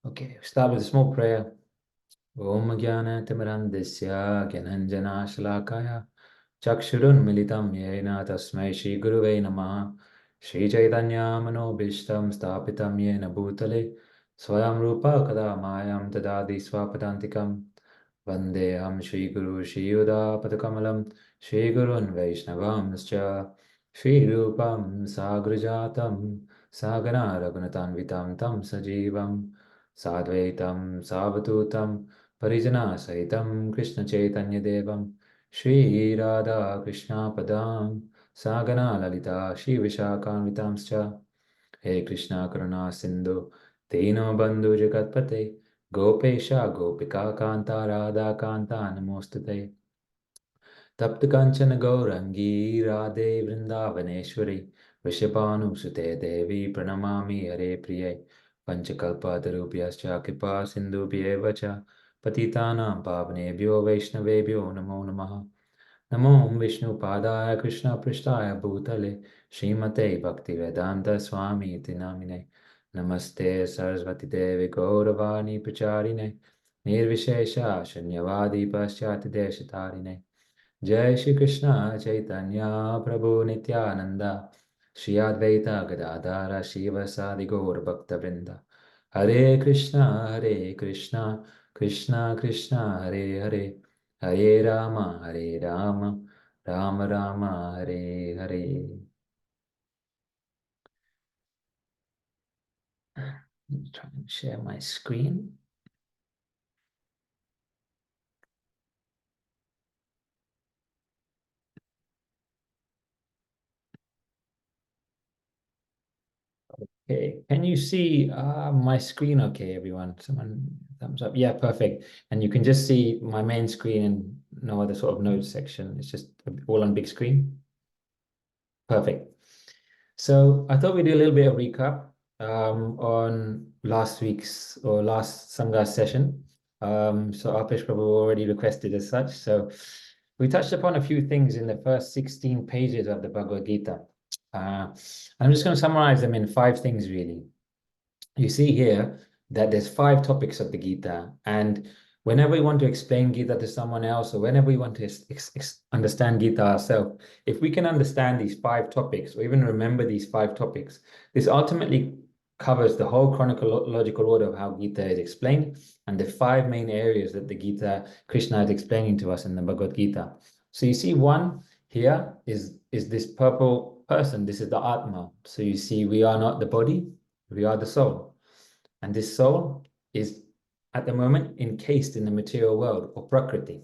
Okay, start with a small prayer. Om Jnana Timirandisya Gyananjana Shalakaya Chakshurun Militam Yena Tasmai Shri Guruve Namaha Shri Chaitanya Manobishtam Stapitam Yena Bhutale Swayam Rupa Kada Mayam Tadadi Swapadantikam Vandeham Shri Guru Shri Yuda Padakamalam Shri Gurun Vaishnavamscha Shri Rupam Sagrajatam Sagana Raghunatanvitam Tam Sajivam Sadvaitam Savadutam Parijana Sahitam Krishna Chaitanya Devam Shri Radha Krishna Padam Sagana Lalita Shri Vishakhanvitamscha He Krishna Karuna Sindhu Dino Bandhu Jagatpate Gopesha Gopika Kanta Radha Kanta Namostate तप्त कंचन गौरंगी राधे वृंदावनेश्वरी वृषभानुसुते देवी प्रणमामि हरे प्रिये पंचकल्पतरुभ्यश्च कृपा सिन्धुभ्येव च पतितानां पावनेभ्यो वैष्णवेभ्यो नमो नमः नमो विष्णुपादाय कृष्णपृष्ठाय भूतले श्रीमते भक्तिवेदान्त स्वामी इति नामिने नमस्ते सरस्वती देवी गौरवाणी प्रचारिणे निर्विशेष शून्यवादी पाश्चात्यदेशतारिणे जय श्री कृष्ण चैतन्य प्रभु नित्यानंद श्री अद्वैता गदाधर शिवसादि गौर भक्त वृंद हरे Krishna Krishna Krishna Hare Hare Hare Ram Ram Ram Hare Hare. I'm trying to share my screen. Okay, can you see my screen okay, everyone? Someone thumbs up. Yeah, perfect. And you can just see my main screen and no other sort of notes section. It's just all on big screen. Perfect. So I thought we'd do a little bit of recap on last week's or last Sangha session. So Alpesh Prabhu already requested as such. So we touched upon a few things in the first 16 pages of the Bhagavad Gita. I'm just going to summarize them in 5 things, really. You see here that there's 5 topics of the Gita, and whenever we want to explain Gita to someone else, or whenever we want to understand Gita ourselves, if we can understand these 5 topics, or even remember these 5 topics, this ultimately covers the whole chronological order of how Gita is explained, and the 5 main areas that the Gita, Krishna is explaining to us in the Bhagavad Gita. So you see one here is this purple person. This is the Atma. So you see we are not the body, we are the soul. And this soul is at the moment encased in the material world, or Prakriti.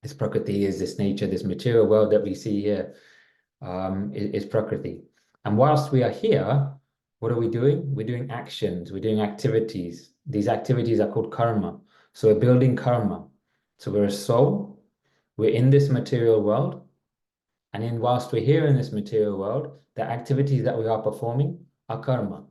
This Prakriti is this nature, this material world that we see here is Prakriti. And whilst we are here, what are we doing? We're doing actions, we're doing activities. These activities are called karma. So we're building karma. So we're a soul, we're in this material world, and whilst we're here in this material world, the activities that we are performing are karma.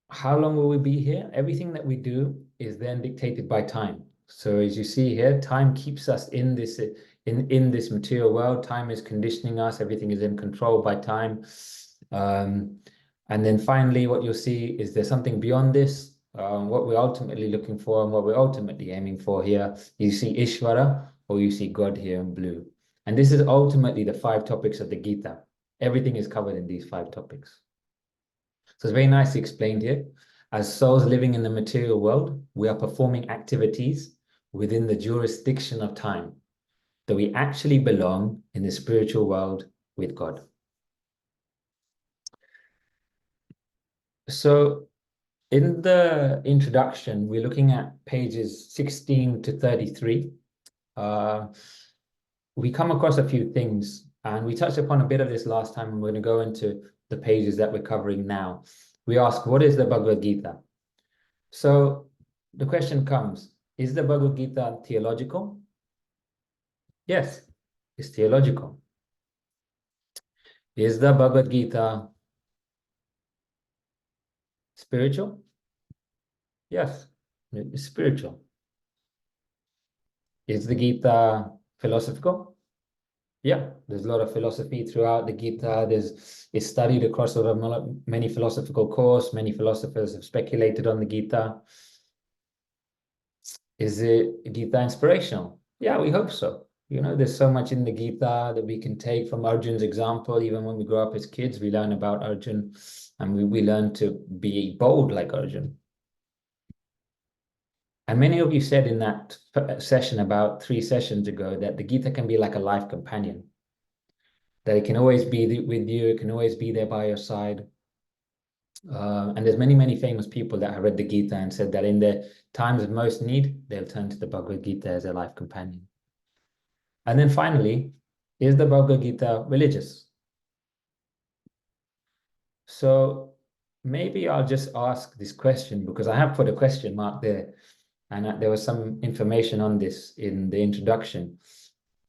How long will we be here? Everything that we do is then dictated by time. So as you see here, time keeps us in this material world. Time is conditioning us. Everything is in control by time. And then finally, what you'll see is there's something beyond this. What we're ultimately looking for and what we're ultimately aiming for here. You see Ishvara, or you see God here in blue. And this is ultimately the 5 topics of the Gita. Everything is covered in these 5 topics. So it's very nicely explained here. As souls living in the material world, we are performing activities within the jurisdiction of time, that we actually belong in the spiritual world with God. So in the introduction, we're looking at pages 16 to 33. We come across a few things, and we touched upon a bit of this last time, and we're going to go into the pages that we're covering now. We ask, what is the Bhagavad Gita? So the question comes, is the Bhagavad Gita theological? Yes, it's theological. Is the Bhagavad Gita spiritual? Yes, it's spiritual. Is the Gita philosophical? Yeah, there's a lot of philosophy throughout the Gita. It's studied across many philosophical course. Many philosophers have speculated on the Gita. Is it Gita inspirational? Yeah, we hope so. There's so much in the Gita that we can take from Arjun's example. Even when we grow up as kids, we learn about Arjun, and we learn to be bold like Arjun. And many of you said in that session about 3 sessions ago that the Gita can be like a life companion, that it can always be with you, it can always be there by your side. And there's many, many famous people that have read the Gita and said that in their times of most need, they'll turn to the Bhagavad Gita as a life companion. And then finally, is the Bhagavad Gita religious? So maybe I'll just ask this question because I have put a question mark there, and there was some information on this in the introduction.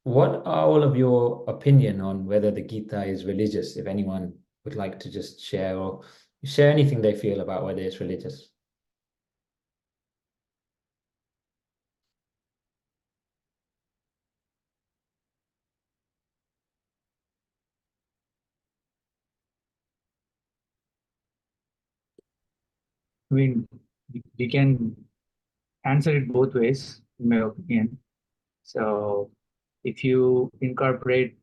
What are all of your opinion on whether the Gita is religious? If anyone would like to just share or share anything they feel about whether it's religious. I mean, we can answer it both ways, in my opinion. So, if you incorporate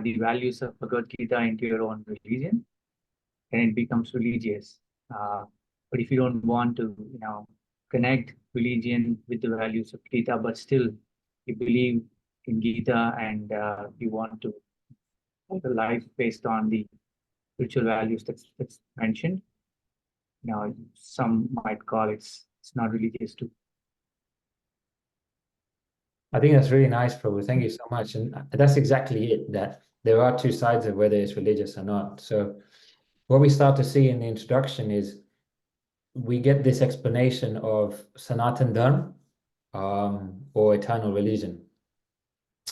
the values of Bhagavad Gita into your own religion, then it becomes religious. Uh, but if you don't want to, connect religion with the values of Gita, but still you believe in Gita and you want to live a life based on the spiritual values that's mentioned, some might call it's not religious too. I think that's really nice, Prabhu. Thank you so much. And that's exactly it, that there are two sides of whether it's religious or not. So what we start to see in the introduction is we get this explanation of Sanatan Dharma, or eternal religion.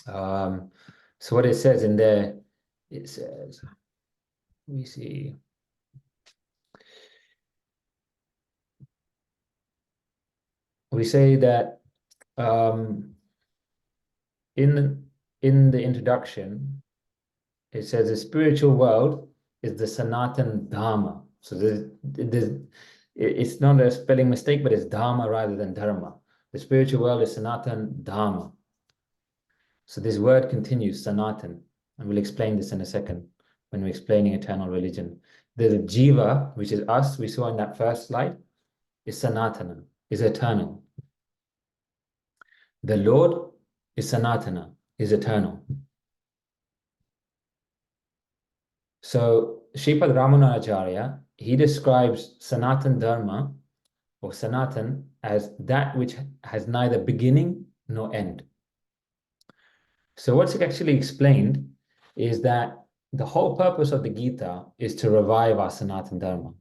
So what it says in there, it says, we see, we say that in in the introduction, it says the spiritual world is the Sanatan Dharma. So it's not a spelling mistake, but it's Dharma rather than Dharma. The spiritual world is Sanatan Dharma. So this word continues, Sanatan, and we'll explain this in a second when we're explaining eternal religion. The Jiva, which is us, we saw in that first slide, is Sanatana, is eternal. The Lord is Sanatana, is eternal. So Sripad Ramanujacharya, he describes Sanatan Dharma or Sanatan as that which has neither beginning nor end. So what's actually explained is that the whole purpose of the Gita is to revive our Sanatan Dharma,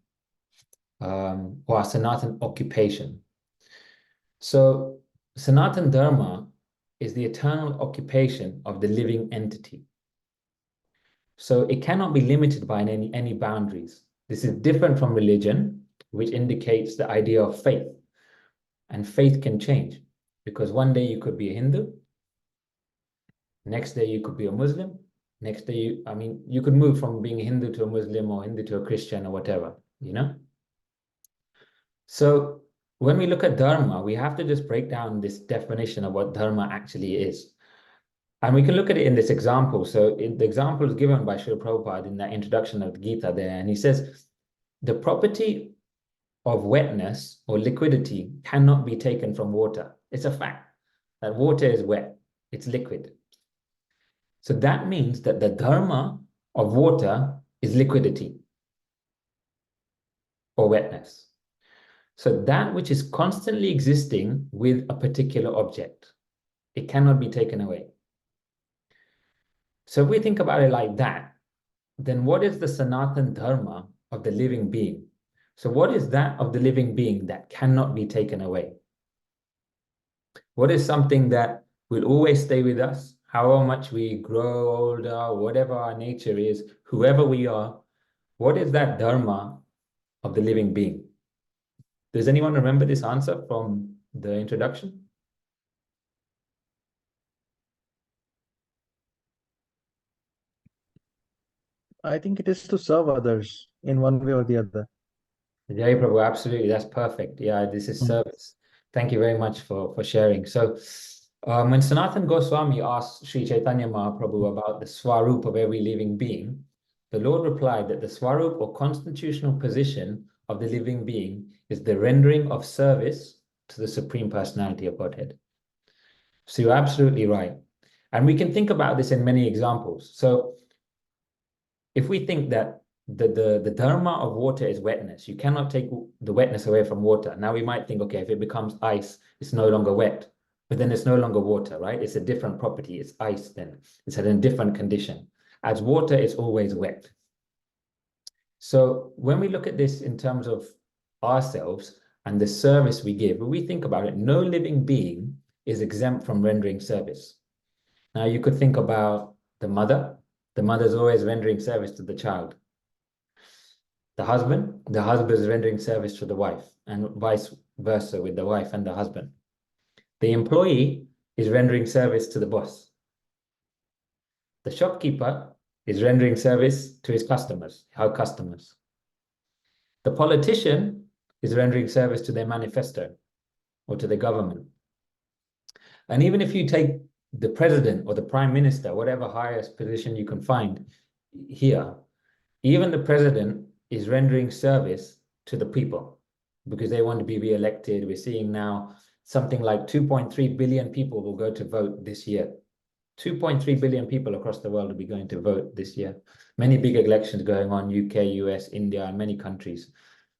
or our Sanatan occupation. So Sanatan Dharma is the eternal occupation of the living entity. So it cannot be limited by any boundaries. This is different from religion, which indicates the idea of faith. And faith can change because one day you could be a Hindu, next day you could be a Muslim, next day you could move from being a Hindu to a Muslim or Hindu to a Christian or whatever, So when we look at dharma, we have to just break down this definition of what dharma actually is. And we can look at it in this example. So the example is given by Srila Prabhupada in that introduction of the Gita there. And he says, the property of wetness or liquidity cannot be taken from water. It's a fact that water is wet, it's liquid. So that means that the dharma of water is liquidity or wetness. So that which is constantly existing with a particular object, it cannot be taken away. So if we think about it like that, then what is the Sanatan Dharma of the living being? So what is that of the living being that cannot be taken away? What is something that will always stay with us, however much we grow older, whatever our nature is, whoever we are, what is that Dharma of the living being? Does anyone remember this answer from the introduction? I think it is to serve others in one way or the other. Jai Prabhu, absolutely. That's perfect. Yeah, this is Mm. service. Thank you very much for sharing. So, when Sanatan Goswami asked Sri Chaitanya Mahaprabhu about the swarup of every living being, the Lord replied that the swarup or constitutional position of the living being is the rendering of service to the Supreme Personality of Godhead. So you're absolutely right. And we can think about this in many examples. So if we think that the dharma of water is wetness, you cannot take the wetness away from water. Now we might think, okay, if it becomes ice, it's no longer wet, but then it's no longer water, right? It's a different property. It's ice then. It's at a different condition. As water, it's always wet. So when we look at this in terms of ourselves and the service we give, when we think about it, no living being is exempt from rendering service. Now you could think about the mother. The mother's always rendering service to the child. The husband is rendering service to the wife, and vice versa with the wife and the husband. The employee is rendering service to the boss. The shopkeeper is rendering service to his customers, her customers. The politician is rendering service to their manifesto or to the government. And even if you take the president or the prime minister, whatever highest position you can find here, even the president is rendering service to the people because they want to be re-elected. We're seeing now something like 2.3 billion people will go to vote this year. 2.3 billion people across the world will be going to vote this year. Many big elections going on, UK, US, India, and many countries.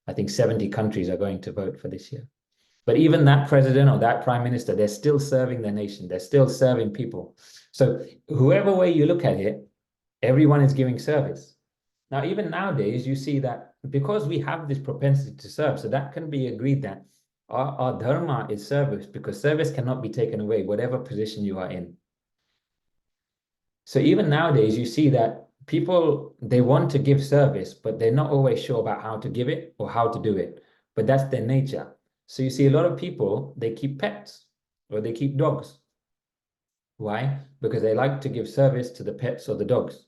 I think 70 countries are going to vote for this year. But even that president or that prime minister, they're still serving their nation. They're still serving people. So whoever way you look at it, everyone is giving service. Now, even nowadays, you see that because we have this propensity to serve, so that can be agreed that our dharma is service because service cannot be taken away, whatever position you are in. So even nowadays, you see that people, they want to give service, but they're not always sure about how to give it or how to do it. But that's their nature. So you see a lot of people, they keep pets or they keep dogs. Why? Because they like to give service to the pets or the dogs.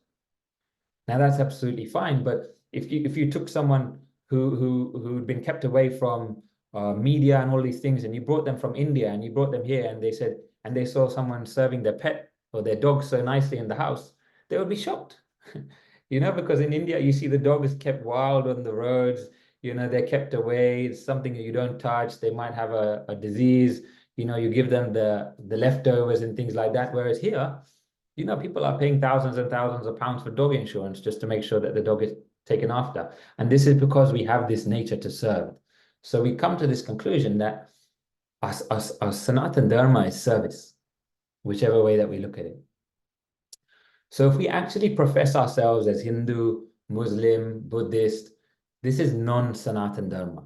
Now that's absolutely fine, but if you took someone who'd been kept away from media and all these things, and you brought them from India and you brought them here, and they saw someone serving their pet or their dog so nicely in the house, they would be shocked. Because in India you see the dog is kept wild on the roads. They're kept away. It's something that you don't touch. They might have a disease. You give them the leftovers and things like that. Whereas here, people are paying thousands and thousands of pounds for dog insurance just to make sure that the dog is taken after. And this is because we have this nature to serve. So we come to this conclusion that our Sanatan Dharma is service, whichever way that we look at it. So if we actually profess ourselves as Hindu, Muslim, Buddhist, this is non-Sanatan Dharma.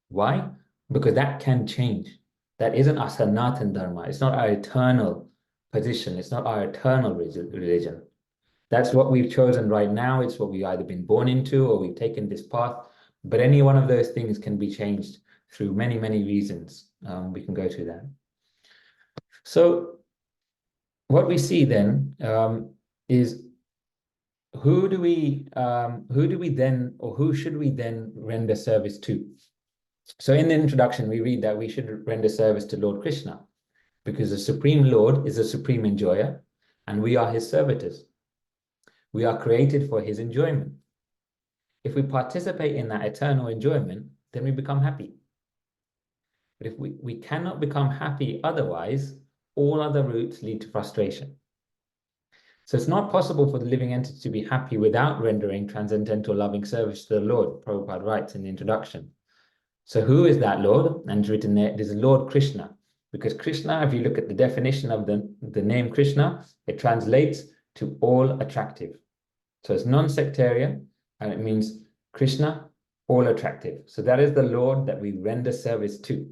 Why? Because that can change. That isn't our Sanatan Dharma. It's not our eternal position. It's not our eternal religion. That's what we've chosen right now. It's what we've either been born into or we've taken this path. But any one of those things can be changed through many, many reasons. We can go through that. So what we see then is who do we then, or who should we then render service to? So in the introduction, we read that we should render service to Lord Krishna because the Supreme Lord is a supreme enjoyer and we are his servitors. We are created for his enjoyment. If we participate in that eternal enjoyment, then we become happy. But if we cannot become happy otherwise, all other routes lead to frustration. So it's not possible for the living entity to be happy without rendering transcendental loving service to the Lord, Prabhupada writes in the introduction. So who is that Lord? And it's written there, it is Lord Krishna. Because Krishna, if you look at the definition of the name Krishna, it translates to all attractive. So it's non-sectarian, and it means Krishna, all attractive. So that is the Lord that we render service to.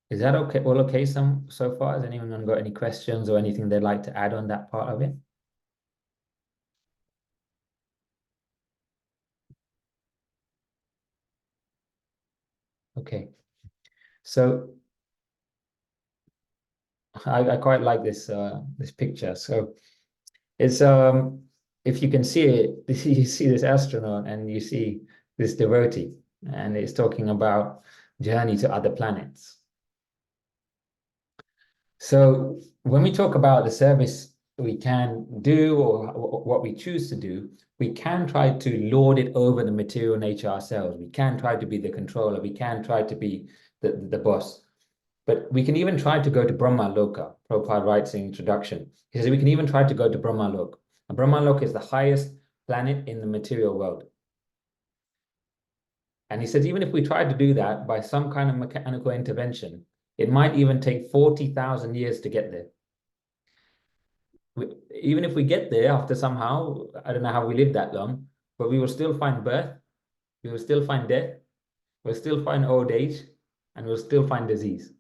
Is that okay? All okay so far? Has anyone got any questions or anything they'd like to add on that part of it? Okay. So I quite like this picture. So It's if you can see it, you see this astronaut and you see this devotee, and it's talking about journey to other planets. So when we talk about the service we can do or what we choose to do, we can try to lord it over the material nature ourselves. We can try to be the controller. We can try to be the boss. But we can even try to go to Brahma Loka. Prabhupada writes in introduction. He says we can even try to go to Brahma Loka. And Brahma Loka is the highest planet in the material world. And he says even if we try to do that by some kind of mechanical intervention, it might even take 40,000 years to get there. Even if we get there after somehow, I don't know how we live that long, but we will still find birth, we will still find death, we'll still find old age, and we'll still find disease.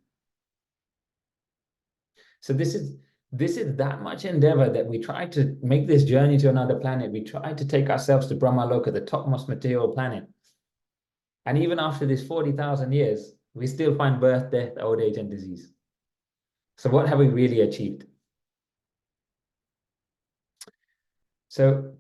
So this is that much endeavor that we try to make this journey to another planet. We try to take ourselves to Brahma Loka, the topmost material planet. And even after this 40,000 years, we still find birth, death, old age, and disease. So what have we really achieved? So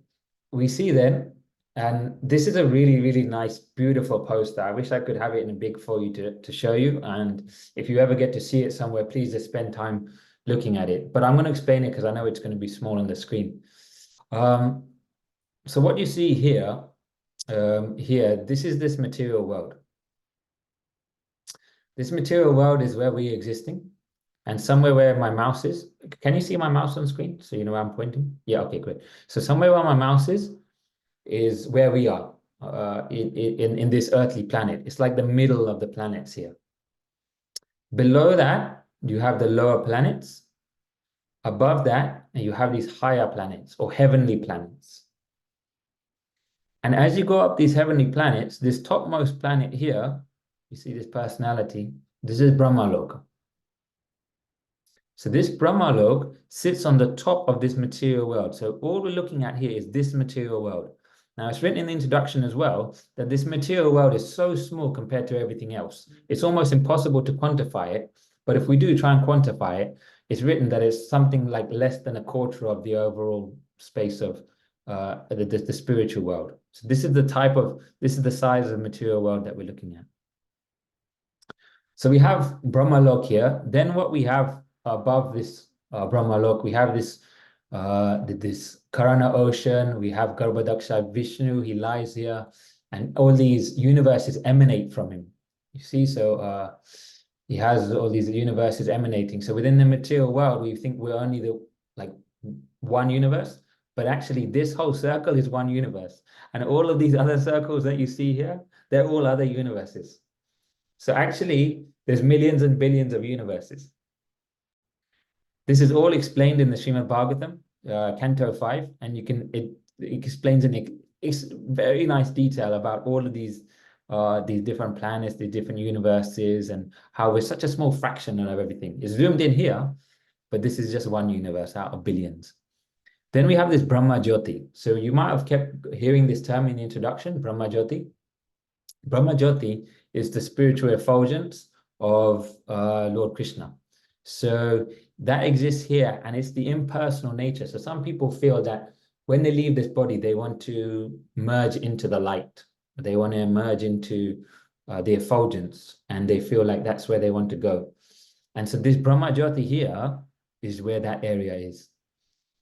we see then, and this is a really, really nice, beautiful poster. I wish I could have it in a big for you to show you. And if you ever get to see it somewhere, please just spend time looking at it. But I'm going to explain it because I know it's going to be small on the screen. So what you see here, this is this material world. This material world is where we're existing. And somewhere where my mouse is, can you see my mouse on screen? So you know where I'm pointing? Yeah, okay, great. So somewhere where my mouse is where we are in this earthly planet. It's like the middle of the planets here. Below that, you have the lower planets. Above that, you have these higher planets or heavenly planets. And as you go up these heavenly planets, this topmost planet here, you see this personality, this is Brahmaloka. So this Brahmalok sits on the top of this material world. So all we're looking at here is this material world. Now, it's written in the introduction as well that this material world is so small compared to everything else. It's almost impossible to quantify it. But if we do try and quantify it, it's written that it's something like less than a quarter of the overall space of the spiritual world. So this is the size of the material world that we're looking at. So we have Brahmalok here. Then what we have above this Brahmalok, we have this Karana ocean, we have Garbhadaksha Vishnu, he lies here, and all these universes emanate from him. You see, so he has all these universes emanating. So within the material world, we think we're only one universe, but actually this whole circle is one universe. And all of these other circles that you see here, they're all other universes. So actually, there's millions and billions of universes. This is all explained in the Srimad Bhagavatam, Canto 5, and it explains in very nice detail about all of these different planets, these different universes, and how we're such a small fraction of everything. It's zoomed in here, but this is just one universe out of billions. Then we have this Brahma Jyoti. So you might have kept hearing this term in the introduction, Brahma Jyoti. Brahma Jyoti is the spiritual effulgence of Lord Krishna. So that exists here, and it's the impersonal nature. So some people feel that when they leave this body, they want to merge into the light. They want to emerge into the effulgence, and they feel like that's where they want to go. And so this Brahma Jyoti here is where that area is.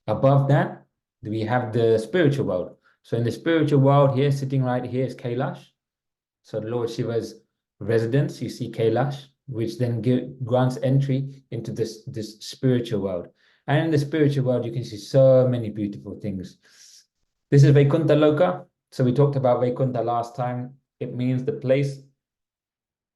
Above that, we have the spiritual world. So in the spiritual world here, sitting right here is Kailash. So Lord Shiva's residence, you see Kailash, which then grants entry into this spiritual world. And in the spiritual world, you can see so many beautiful things. This is Vaikuntha Loka. So we talked about Vaikuntha last time. It means the place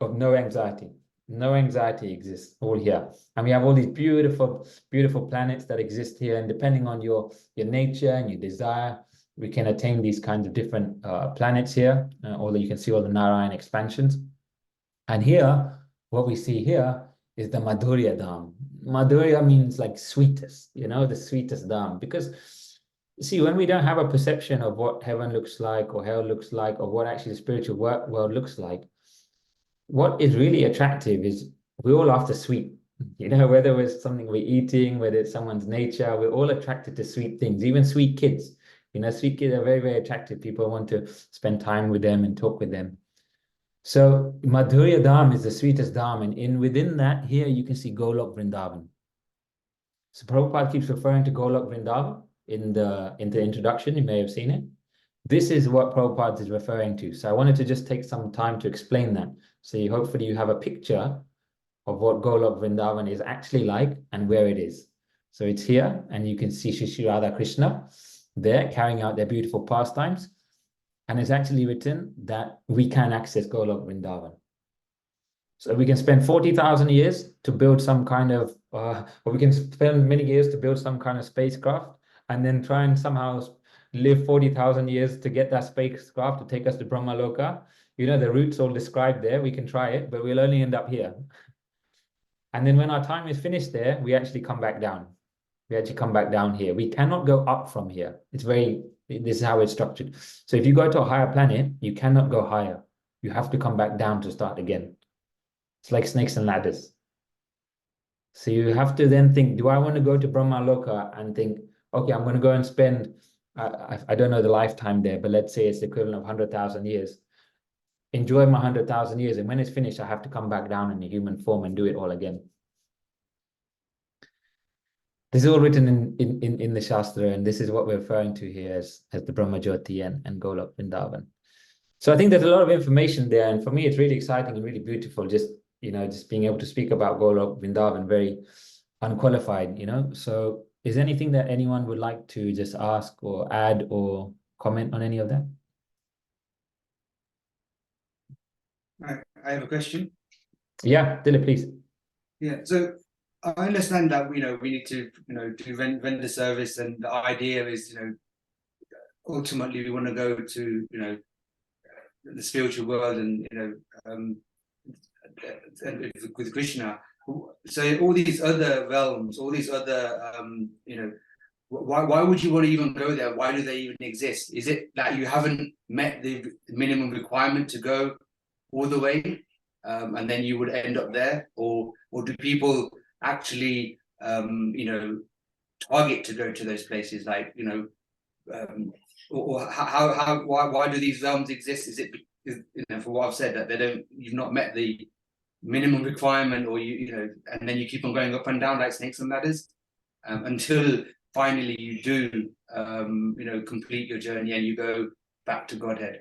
of no anxiety. No anxiety exists all here. And we have all these beautiful, beautiful planets that exist here. And depending on your nature and your desire, we can attain these kinds of different planets here. Although you can see all the Narayan expansions. And here, what we see here is the Madhurya Dham. Madhurya means like sweetest, the sweetest Dham. Because see, when we don't have a perception of what heaven looks like or hell looks like or what actually the spiritual world looks like, what is really attractive is we're all after sweet. You know, whether it's something we're eating, whether it's someone's nature, we're all attracted to sweet things, even sweet kids. You know, sweet kids are very, very attractive. People want to spend time with them and talk with them. So Madhurya Dham is the sweetest dham, and within that, here you can see Golok Vrindavan. So Prabhupada keeps referring to Golok Vrindavan in the introduction. You may have seen it. This is what Prabhupada is referring to. So I wanted to just take some time to explain that. So hopefully you have a picture of what Golok Vrindavan is actually like and where it is. So it's here, and you can see Shri Radha Krishna there carrying out their beautiful pastimes. And it's actually written that we can access Golok Vrindavan. So we can spend 40,000 years to build some kind of, or we can spend many years to build some kind of spacecraft, and then try and somehow live 40,000 years to get that spacecraft to take us to Brahma Loka. You know, the routes all described there. We can try it, but we'll only end up here. And then when our time is finished there, we actually come back down. We actually come back down here. We cannot go up from here. This is how it's structured. So if you go to a higher planet, you cannot go higher. You have to come back down to start again. It's like snakes and ladders. So you have to then think, do I want to go to Brahma Loka and think, okay, I'm going to go and spend, I don't know the lifetime there, but let's say it's the equivalent of 100,000 years. Enjoy my 100,000 years. And when it's finished, I have to come back down in a human form and do it all again. This is all written in the Shastra, and this is what we're referring to here as the Brahma Jyoti and Golok Vrindavan. So I think there's a lot of information there, and for me, it's really exciting and really beautiful. Just being able to speak about Golok Vrindavan very unqualified. So is there anything that anyone would like to just ask or add or comment on any of that? I have a question. Yeah, Dilip, please. Yeah, so I understand that we need to do vendor service, and the idea is ultimately we want to go to the spiritual world and with Krishna. So all these other realms, all these other why would you want to even go there? Why do they even exist? Is it that you haven't met the minimum requirement to go all the way, and then you would end up there, or do people actually target to go to those places, like or why do these realms exist? Is it for what I've said, that you've not met the minimum requirement, or and then you keep on going up and down like snakes and ladders until finally you do complete your journey and you go back to Godhead?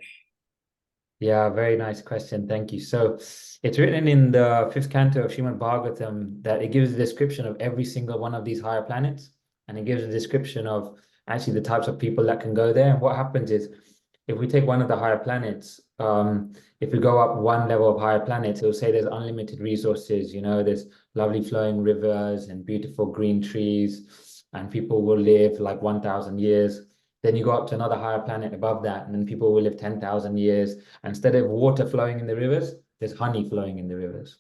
Yeah, very nice question. Thank you. So it's written in the 5th canto of Srimad Bhagavatam that it gives a description of every single one of these higher planets, and it gives a description of actually the types of people that can go there. And what happens is, if we take one of the higher planets, if we go up one level of higher planets, it will say there's unlimited resources, there's lovely flowing rivers and beautiful green trees, and people will live like 1,000 years. Then you go up to another higher planet above that, and then people will live 10,000 years. Instead of water flowing in the rivers, there's honey flowing in the rivers.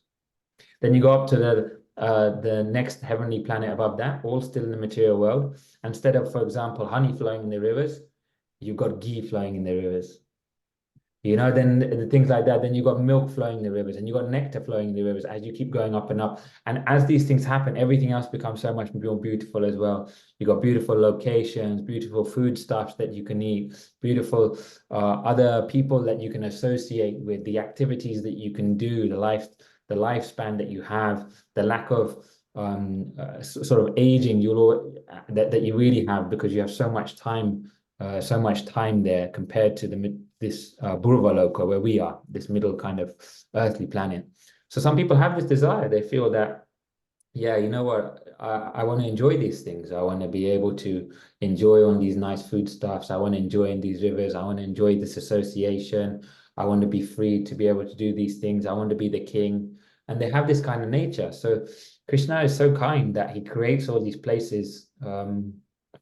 Then you go up to the next heavenly planet above that, all still in the material world. Instead of, for example, honey flowing in the rivers, you've got ghee flowing in the rivers. Then things like that. Then you've got milk flowing in the rivers, and you've got nectar flowing in the rivers as you keep going up and up. And as these things happen, everything else becomes so much more beautiful as well. You've got beautiful locations, beautiful foodstuffs that you can eat, beautiful other people that you can associate with, the activities that you can do, the lifespan that you have, the lack of sort of aging that you really have, because you have so much time there compared to this Burva Loka where we are, this middle kind of earthly planet. So some people have this desire. They feel that, yeah, you know what, I want to enjoy these things. I want to be able to enjoy on these nice foodstuffs. I want to enjoy in these rivers. I want to enjoy this association. I want to be free to be able to do these things. I want to be the king. And they have this kind of nature. So Krishna is so kind that he creates all these places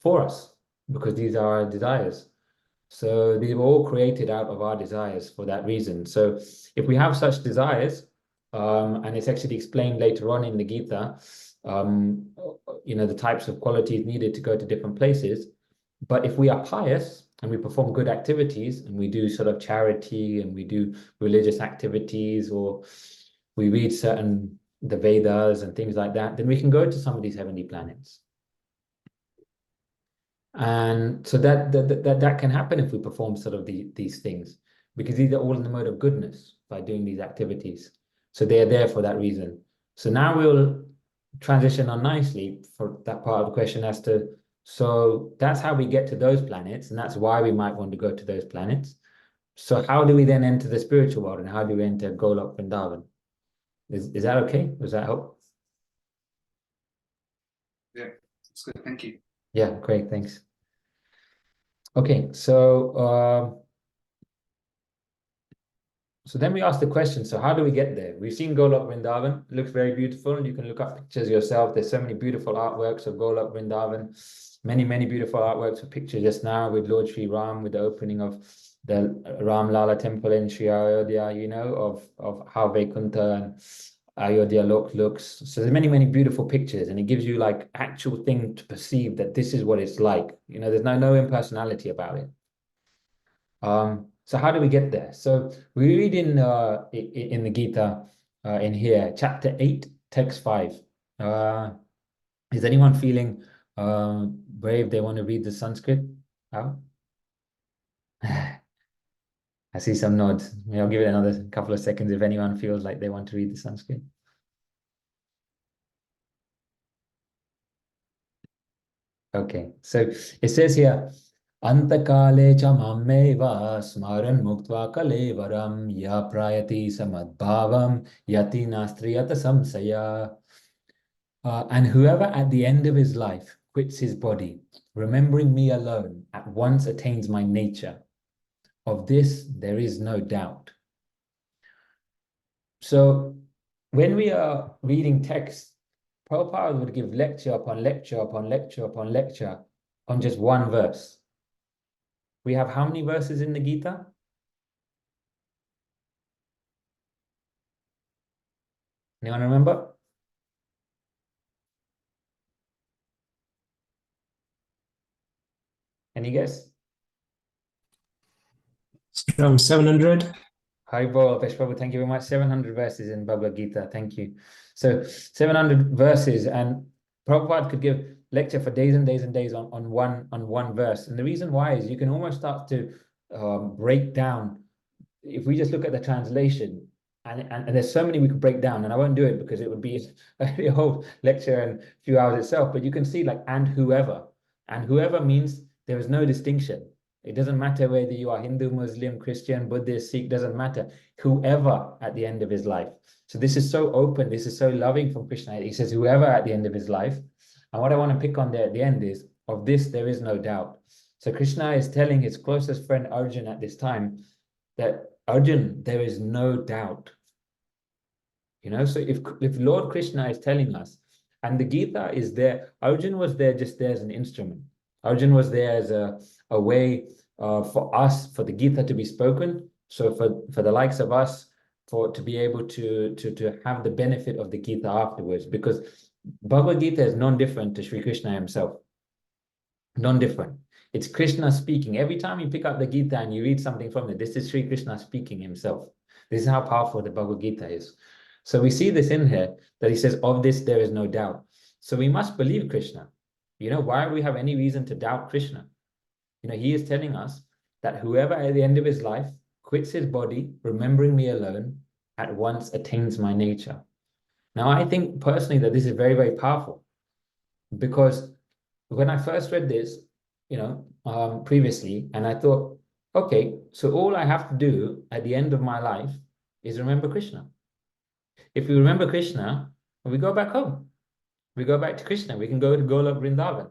for us, because these are our desires. So they were all created out of our desires for that reason. So if we have such desires, and it's actually explained later on in the Gita, the types of qualities needed to go to different places. But if we are pious and we perform good activities, and we do sort of charity, and we do religious activities, or we read certain the Vedas and things like that, then we can go to some of these heavenly planets. And so that can happen if we perform sort of these things, because these are all in the mode of goodness by doing these activities. So they are there for that reason. So now we'll transition on nicely for that part of the question as to, so that's how we get to those planets, and that's why we might want to go to those planets. So how do we then enter the spiritual world, and how do we enter Golok Vrindavan? Is that okay? Does that help? Yeah, that's good. Thank you. Yeah, great, thanks. Okay, so then we ask the question, so how do we get there? We've seen Golok Vrindavan, it looks very beautiful. You can look up pictures yourself. There's so many beautiful artworks of Golok Vrindavan, many beautiful artworks of pictures just now with Lord Sri Ram, with the opening of the Ram Lala temple in Sri Ayodhya, you know, of how Vaikuntha and Ayodhya looks. So there's many beautiful pictures, and it gives you like actual thing to perceive that this is what it's like. You know, there's no impersonality about it. So how do we get there? So we read in the Gita in here, chapter 8, text 5. Is anyone feeling brave? They want to read the Sanskrit out? I see some nods. I'll give it another couple of seconds if anyone feels like they want to read the Sanskrit. Okay, so it says here, Antakale cha mammeva smaran muktva kalevaram ya prayati samadbhavam yati nastriyata samsaya. And whoever at the end of his life quits his body, remembering me alone, at once attains my nature. Of this there is no doubt. So when we are reading text, Prabhupada would give lecture upon lecture upon lecture upon lecture on just one verse. We have how many verses in the Gita? Anyone remember? Any guess? Around 700. Haribol, Prabhu, thank you very much. 700 verses in Bhagavad Gita. Thank you. So 700 verses, and Prabhupada could give lecture for days and days and days on one verse. And the reason why is you can almost start to break down. If we just look at the translation, and there's so many we could break down, and I won't do it because it would be a whole lecture and a few hours itself. But you can see like, and whoever means there is no distinction. It doesn't matter whether you are Hindu, Muslim, Christian, Buddhist, Sikh, doesn't matter. Whoever at the end of his life. So this is so open, this is so loving from Krishna. He says, whoever at the end of his life. And what I want to pick on there at the end is, of this there is no doubt. So Krishna is telling his closest friend Arjun at this time that, Arjun, there is no doubt. You know, so if Lord Krishna is telling us, and the Gita is there, Arjun was there just there as an instrument. Arjun was there as a way for us, for the Gita to be spoken. So for the likes of us, to be able to have the benefit of the Gita afterwards, because Bhagavad Gita is non-different to Sri Krishna himself. Non-different. It's Krishna speaking. Every time you pick up the Gita and you read something from it, this is Sri Krishna speaking himself. This is how powerful the Bhagavad Gita is. So we see this in here, that he says, of this there is no doubt. So we must believe Krishna. You know, why do we have any reason to doubt Krishna? You know, he is telling us that whoever at the end of his life quits his body, remembering me alone, at once attains my nature. Now, I think personally that this is very powerful, because when I first read this, you know, previously, and I thought, okay, so all I have to do at the end of my life is remember Krishna. If we remember Krishna, we go back home. We go back to Krishna. We can go to Golok Vrindavan.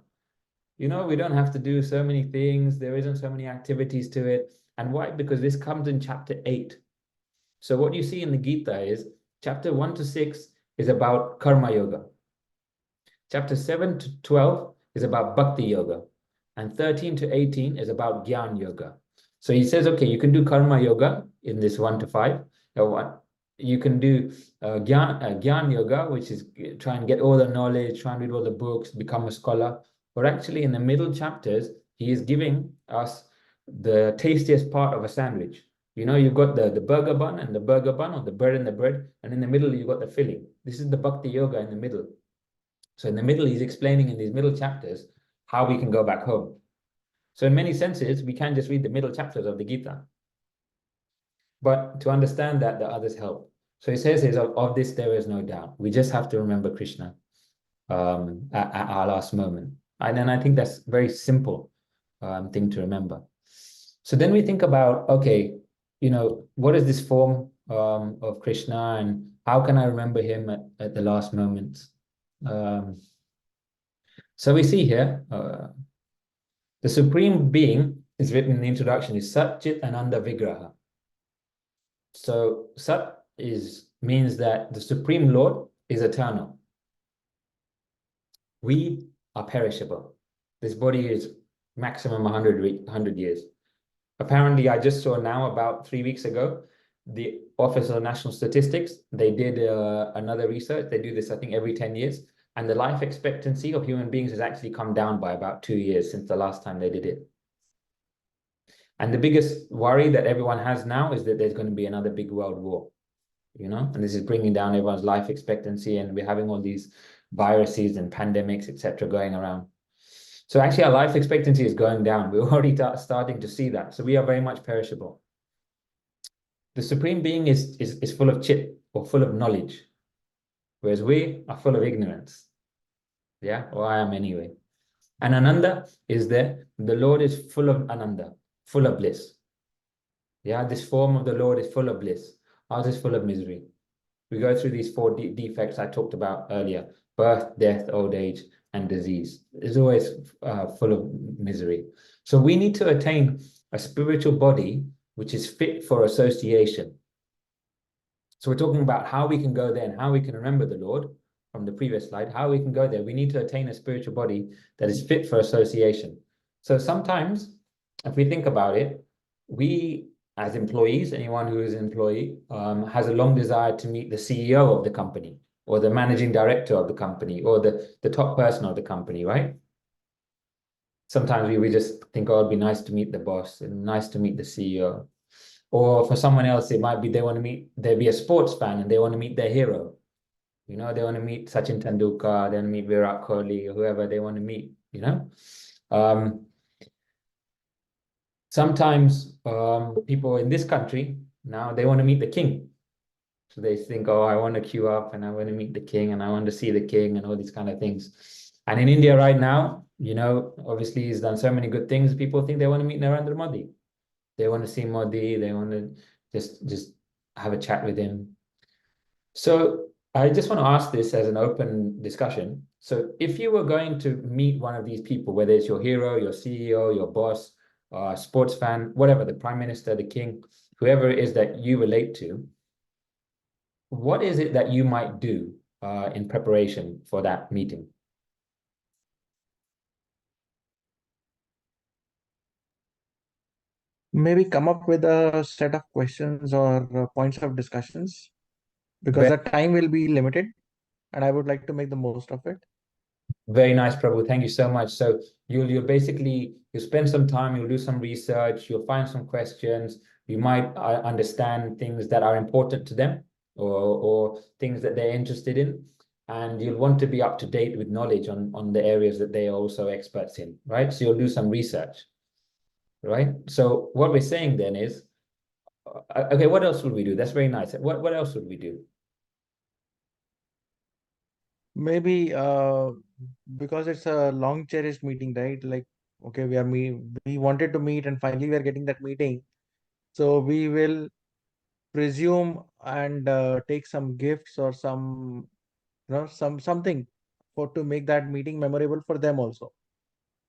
You know, we don't have to do so many things. There isn't so many activities to it. And why? Because this comes in chapter 8. So what you see in the Gita is chapter 1 to 6 is about Karma Yoga. Chapter 7 to 12 is about Bhakti Yoga. And 13 to 18 is about Gyan Yoga. So he says, okay, you can do Karma Yoga in this 1 to 5. You can do Gyan Yoga, which is try and get all the knowledge, try and read all the books, become a scholar. But actually in the middle chapters, he is giving us the tastiest part of a sandwich. You know, you've got the burger bun and the burger bun, or the bread and the bread, and in the middle you've got the filling. This is the bhakti yoga in the middle. So in the middle, he's explaining in these middle chapters how we can go back home. So in many senses, we can just read the middle chapters of the Gita. But to understand that, the others help. So he says, of this there is no doubt. We just have to remember Krishna at our last moment. And then I think that's a very simple thing to remember. So then we think about, okay, what is this form of Krishna, and how can I remember him at the last moment? So we see here, the Supreme Being is written in the introduction is Sat Chit Ananda Vigraha. So Sat means that the Supreme Lord is eternal. We are perishable. This body is maximum 100 years. Apparently, I just saw now about 3 weeks ago, the Office of National Statistics, they did another research. They do this, I think, every 10 years. And the life expectancy of human beings has actually come down by about 2 years since the last time they did it. And the biggest worry that everyone has now is that there's going to be another big world war, and this is bringing down everyone's life expectancy, and we're having all these viruses and pandemics, etc., going around. So actually our life expectancy is going down. We're already starting to see that. So we are very much perishable. The Supreme Being is full of chit, or full of knowledge, whereas we are full of ignorance. Yeah, or I am anyway. And Ananda is there. The Lord is full of Ananda, full of bliss. Yeah, this form of the Lord is full of bliss. Ours is full of misery. We go through these four defects I talked about earlier: birth, death, old age, and disease. It's always full of misery. So we need to attain a spiritual body which is fit for association. So we're talking about how we can go there and how we can remember the Lord from the previous slide, how we can go there. We need to attain a spiritual body that is fit for association. So sometimes, if we think about it, we as employees, anyone who is an employee has a long desire to meet the CEO of the company, or the managing director of the company, or the top person of the company, right? Sometimes we just think, oh, it'd be nice to meet the boss and nice to meet the CEO. Or for someone else, it might be they'll be a sports fan and they want to meet their hero. They want to meet Sachin Tendulkar, they want to meet Virat Kohli, or whoever they want to meet, Sometimes people in this country now, they want to meet the king. So they think, oh, I want to queue up and I want to meet the king and I want to see the king and all these kind of things. And in India right now, obviously he's done so many good things. People think they want to meet Narendra Modi. They want to see Modi. They want to just have a chat with him. So I just want to ask this as an open discussion. So if you were going to meet one of these people, whether it's your hero, your CEO, your boss, sports fan, whatever, the prime minister, the king, whoever it is that you relate to, what is it that you might do in preparation for that meeting? Maybe come up with a set of questions or points of discussions, because Very, the time will be limited and I would like to make the most of it. very nice, Prabhu. Thank you so much. So you'll basically spend some time, you'll do some research, you'll find some questions, you might understand things that are important to them, or things that they're interested in, and you'll want to be up to date with knowledge on the areas that they are also experts in, right? So you'll do some research, right? So what we're saying then is, okay, what else would we do? That's very nice. What else would we do? Maybe because it's a long cherished meeting, right? Like, okay, we wanted to meet and finally we are getting that meeting. So we will presume and take some gifts or some, something for to make that meeting memorable for them also.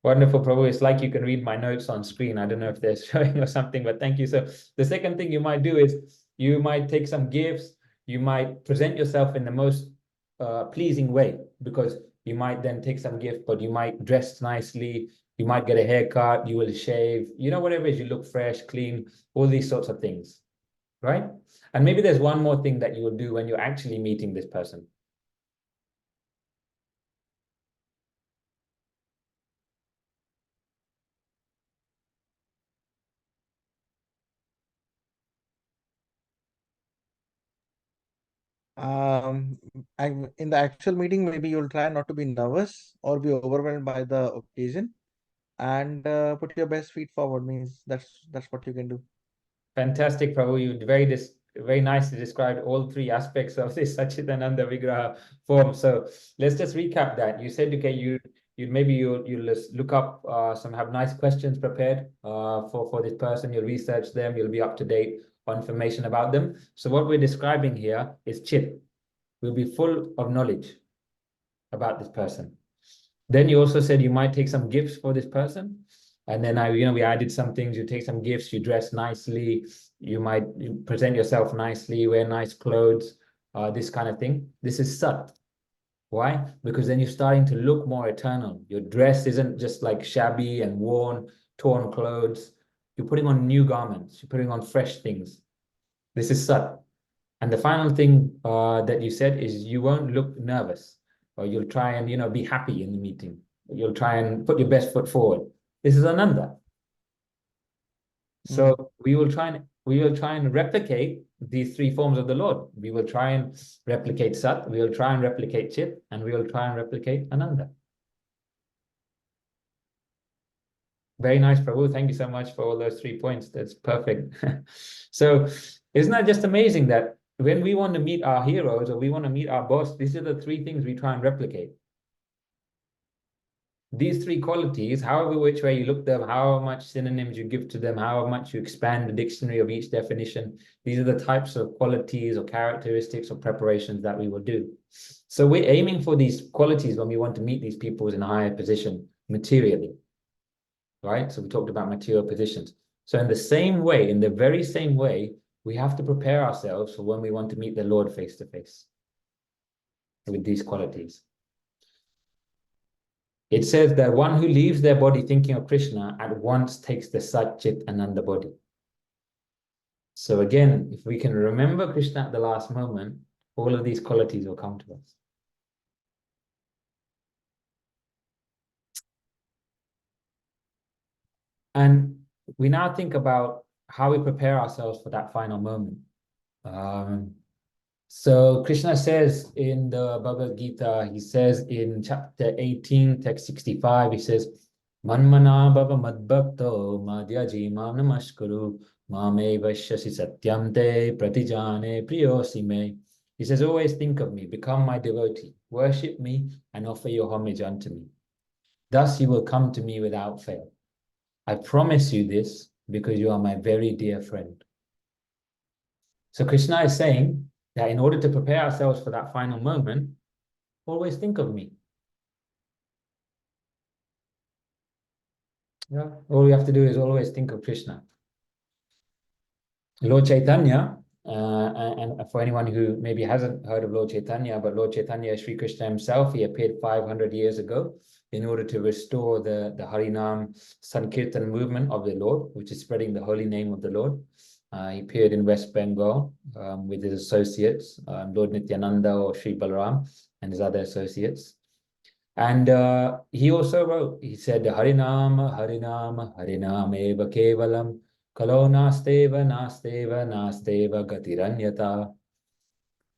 Wonderful, Prabhu. It's like you can read my notes on screen. I don't know if they're showing or something, but thank you. So the second thing you might do is you might take some gifts. You might present yourself in the most pleasing way, because you might then take some gift, but you might dress nicely. You might get a haircut. You will shave. Whatever it is, you look fresh, clean, all these sorts of things, right? And maybe there's one more thing that you will do when you're actually meeting this person. In the actual meeting, maybe you'll try not to be nervous or be overwhelmed by the occasion, and put your best feet forward. Means that's what you can do. Fantastic, Prabhu. You very nicely described all three aspects of this Satchitananda Vigraha form. So let's just recap that. You said, okay, you'll just look up have nice questions prepared for this person. You'll research them. You'll be up to date on information about them. So what we're describing here is chit. We'll be full of knowledge about this person. Then you also said you might take some gifts for this person. And then we added some things. You take some gifts, you dress nicely, you present yourself nicely, wear nice clothes, this kind of thing. This is sat. Why? Because then you're starting to look more eternal. Your dress isn't just like shabby and worn, torn clothes. You're putting on new garments. You're putting on fresh things. This is sat. And the final thing that you said is you won't look nervous, or you'll try and be happy in the meeting. You'll try and put your best foot forward. This is Ananda. So we will try and replicate these three forms of the Lord. We will try and replicate Sat, we will try and replicate Chit, and we will try and replicate Ananda. Very nice, Prabhu. Thank you so much for all those 3 points. That's perfect. So isn't that just amazing that when we want to meet our heroes or we want to meet our boss, these are the 3 things we try and replicate. These 3 qualities, however which way you look them, how much synonyms you give to them, how much you expand the dictionary of each definition, these are the types of qualities or characteristics or preparations that we will do. So we're aiming for these qualities when we want to meet these people in a higher position materially, right? So we talked about material positions. So in the very same way, we have to prepare ourselves for when we want to meet the Lord face to face with these qualities. It says that one who leaves their body thinking of Krishna at once takes the Sat Chit Ananda body. So again, if we can remember Krishna at the last moment, all of these qualities will come to us. And we now think about how we prepare ourselves for that final moment. So Krishna says in the Bhagavad Gita, he says in chapter 18, text 65, he says, Manmana bhava madbhakto madhyaji mam namaskuru mame vaishyasi satyam te pratijane priyosi me. He says, always think of me, become my devotee, worship me and offer your homage unto me. Thus you will come to me without fail. I promise you this because you are my very dear friend. So Krishna is saying that in order to prepare ourselves for that final moment, always think of me. Yeah, all we have to do is always think of Krishna. Lord Chaitanya, and for anyone who maybe hasn't heard of Lord Chaitanya, but Lord Chaitanya is Sri Krishna himself. He appeared 500 years ago in order to restore the Harinam Sankirtan movement of the Lord, which is spreading the holy name of the Lord. He appeared in West Bengal with his associates, Lord Nityananda or Sri Balaram and his other associates. And he also wrote, he said, Harinama, Harinama, Harinameva Kevalam, Kalo Nasteva, Nasteva, Nasteva Gatiranyata.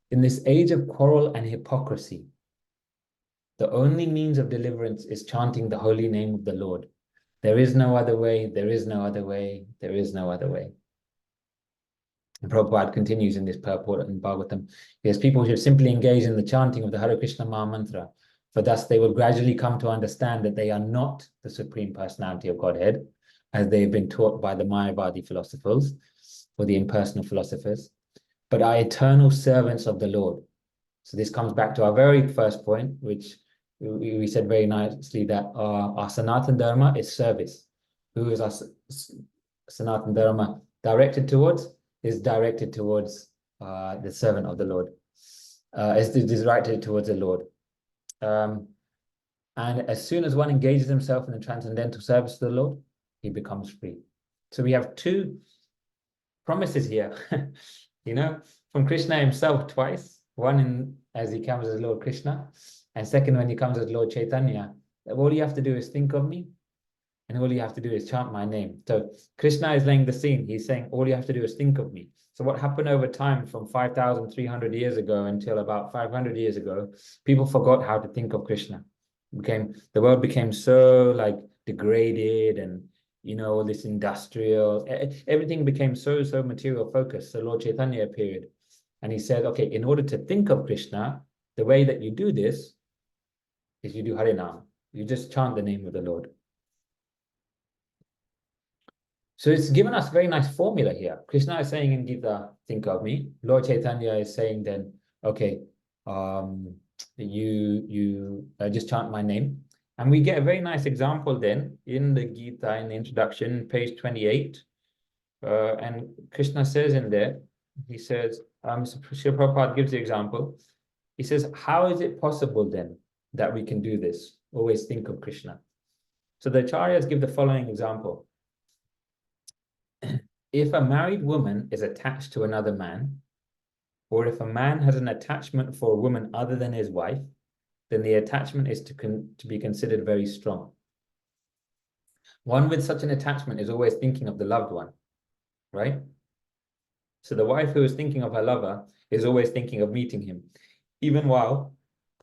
In this age of quarrel and hypocrisy, the only means of deliverance is chanting the holy name of the Lord. There is no other way, there is no other way, there is no other way. And Prabhupada continues in this purport in Bhagavatam. Yes, people should simply engage in the chanting of the Hare Krishna Maha Mantra, for thus they will gradually come to understand that they are not the Supreme Personality of Godhead, as they have been taught by the Mayavadi philosophers, or the impersonal philosophers, but are eternal servants of the Lord. So this comes back to our very first point, which we said very nicely, that our Sanatana Dharma is service. Who is our Sanatana Dharma directed towards? Is directed towards the servant of the Lord, is directed towards the Lord. And as soon as one engages himself in the transcendental service of the Lord, he becomes free. So we have 2 promises here, from Krishna himself twice. One as he comes as Lord Krishna, and second when he comes as Lord Chaitanya. All you have to do is think of me, and all you have to do is chant my name. So Krishna is laying the scene. He's saying, all you have to do is think of me. So what happened over time from 5,300 years ago until about 500 years ago, people forgot how to think of Krishna. The world became so like degraded, and all this industrial, everything became so material focused. So Lord Chaitanya appeared, and he said, okay, in order to think of Krishna, the way that you do this is you do Hare Nam. You just chant the name of the Lord. So it's given us a very nice formula here. Krishna is saying in Gita, think of me. Lord Chaitanya is saying then, okay, you just chant my name. And we get a very nice example then in the Gita, in the introduction, page 28. And Krishna says in there, he says, Srila Prabhupada gives the example. He says, how is it possible then that we can do this? Always think of Krishna. So the Acharyas give the following example. If a married woman is attached to another man, or if a man has an attachment for a woman other than his wife, then the attachment is to be considered very strong. One with such an attachment is always thinking of the loved one, right? So the wife who is thinking of her lover is always thinking of meeting him, even while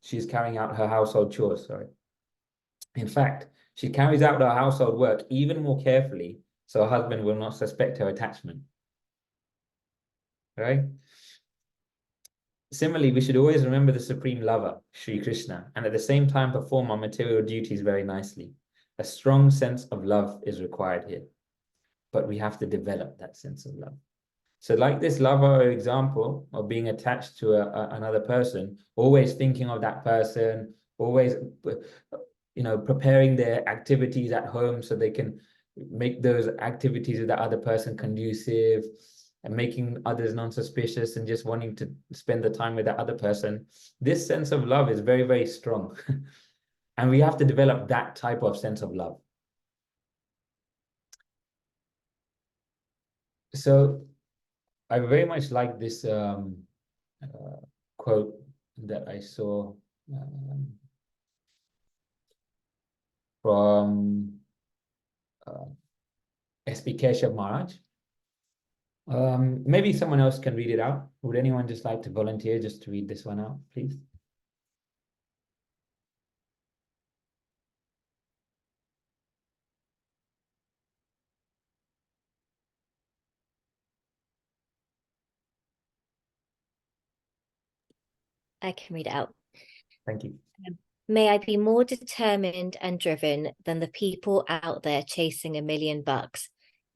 she's carrying out her household chores, sorry. In fact, she carries out her household work even more carefully so her husband will not suspect her attachment, right? Similarly, we should always remember the supreme lover, Sri Krishna, and at the same time perform our material duties very nicely. A strong sense of love is required here, but we have to develop that sense of love. So like this lover example of being attached to another person, always thinking of that person, always preparing their activities at home so they can make those activities of that other person conducive, and making others non-suspicious and just wanting to spend the time with that other person. This sense of love is very, very strong. And we have to develop that type of sense of love. So I very much like this quote that I saw from S.P. Keshav Maharaj. Maybe someone else can read it out. Would anyone just like to volunteer just to read this one out, please? I can read it out. Thank you. May I be more determined and driven than the people out there chasing $1 million.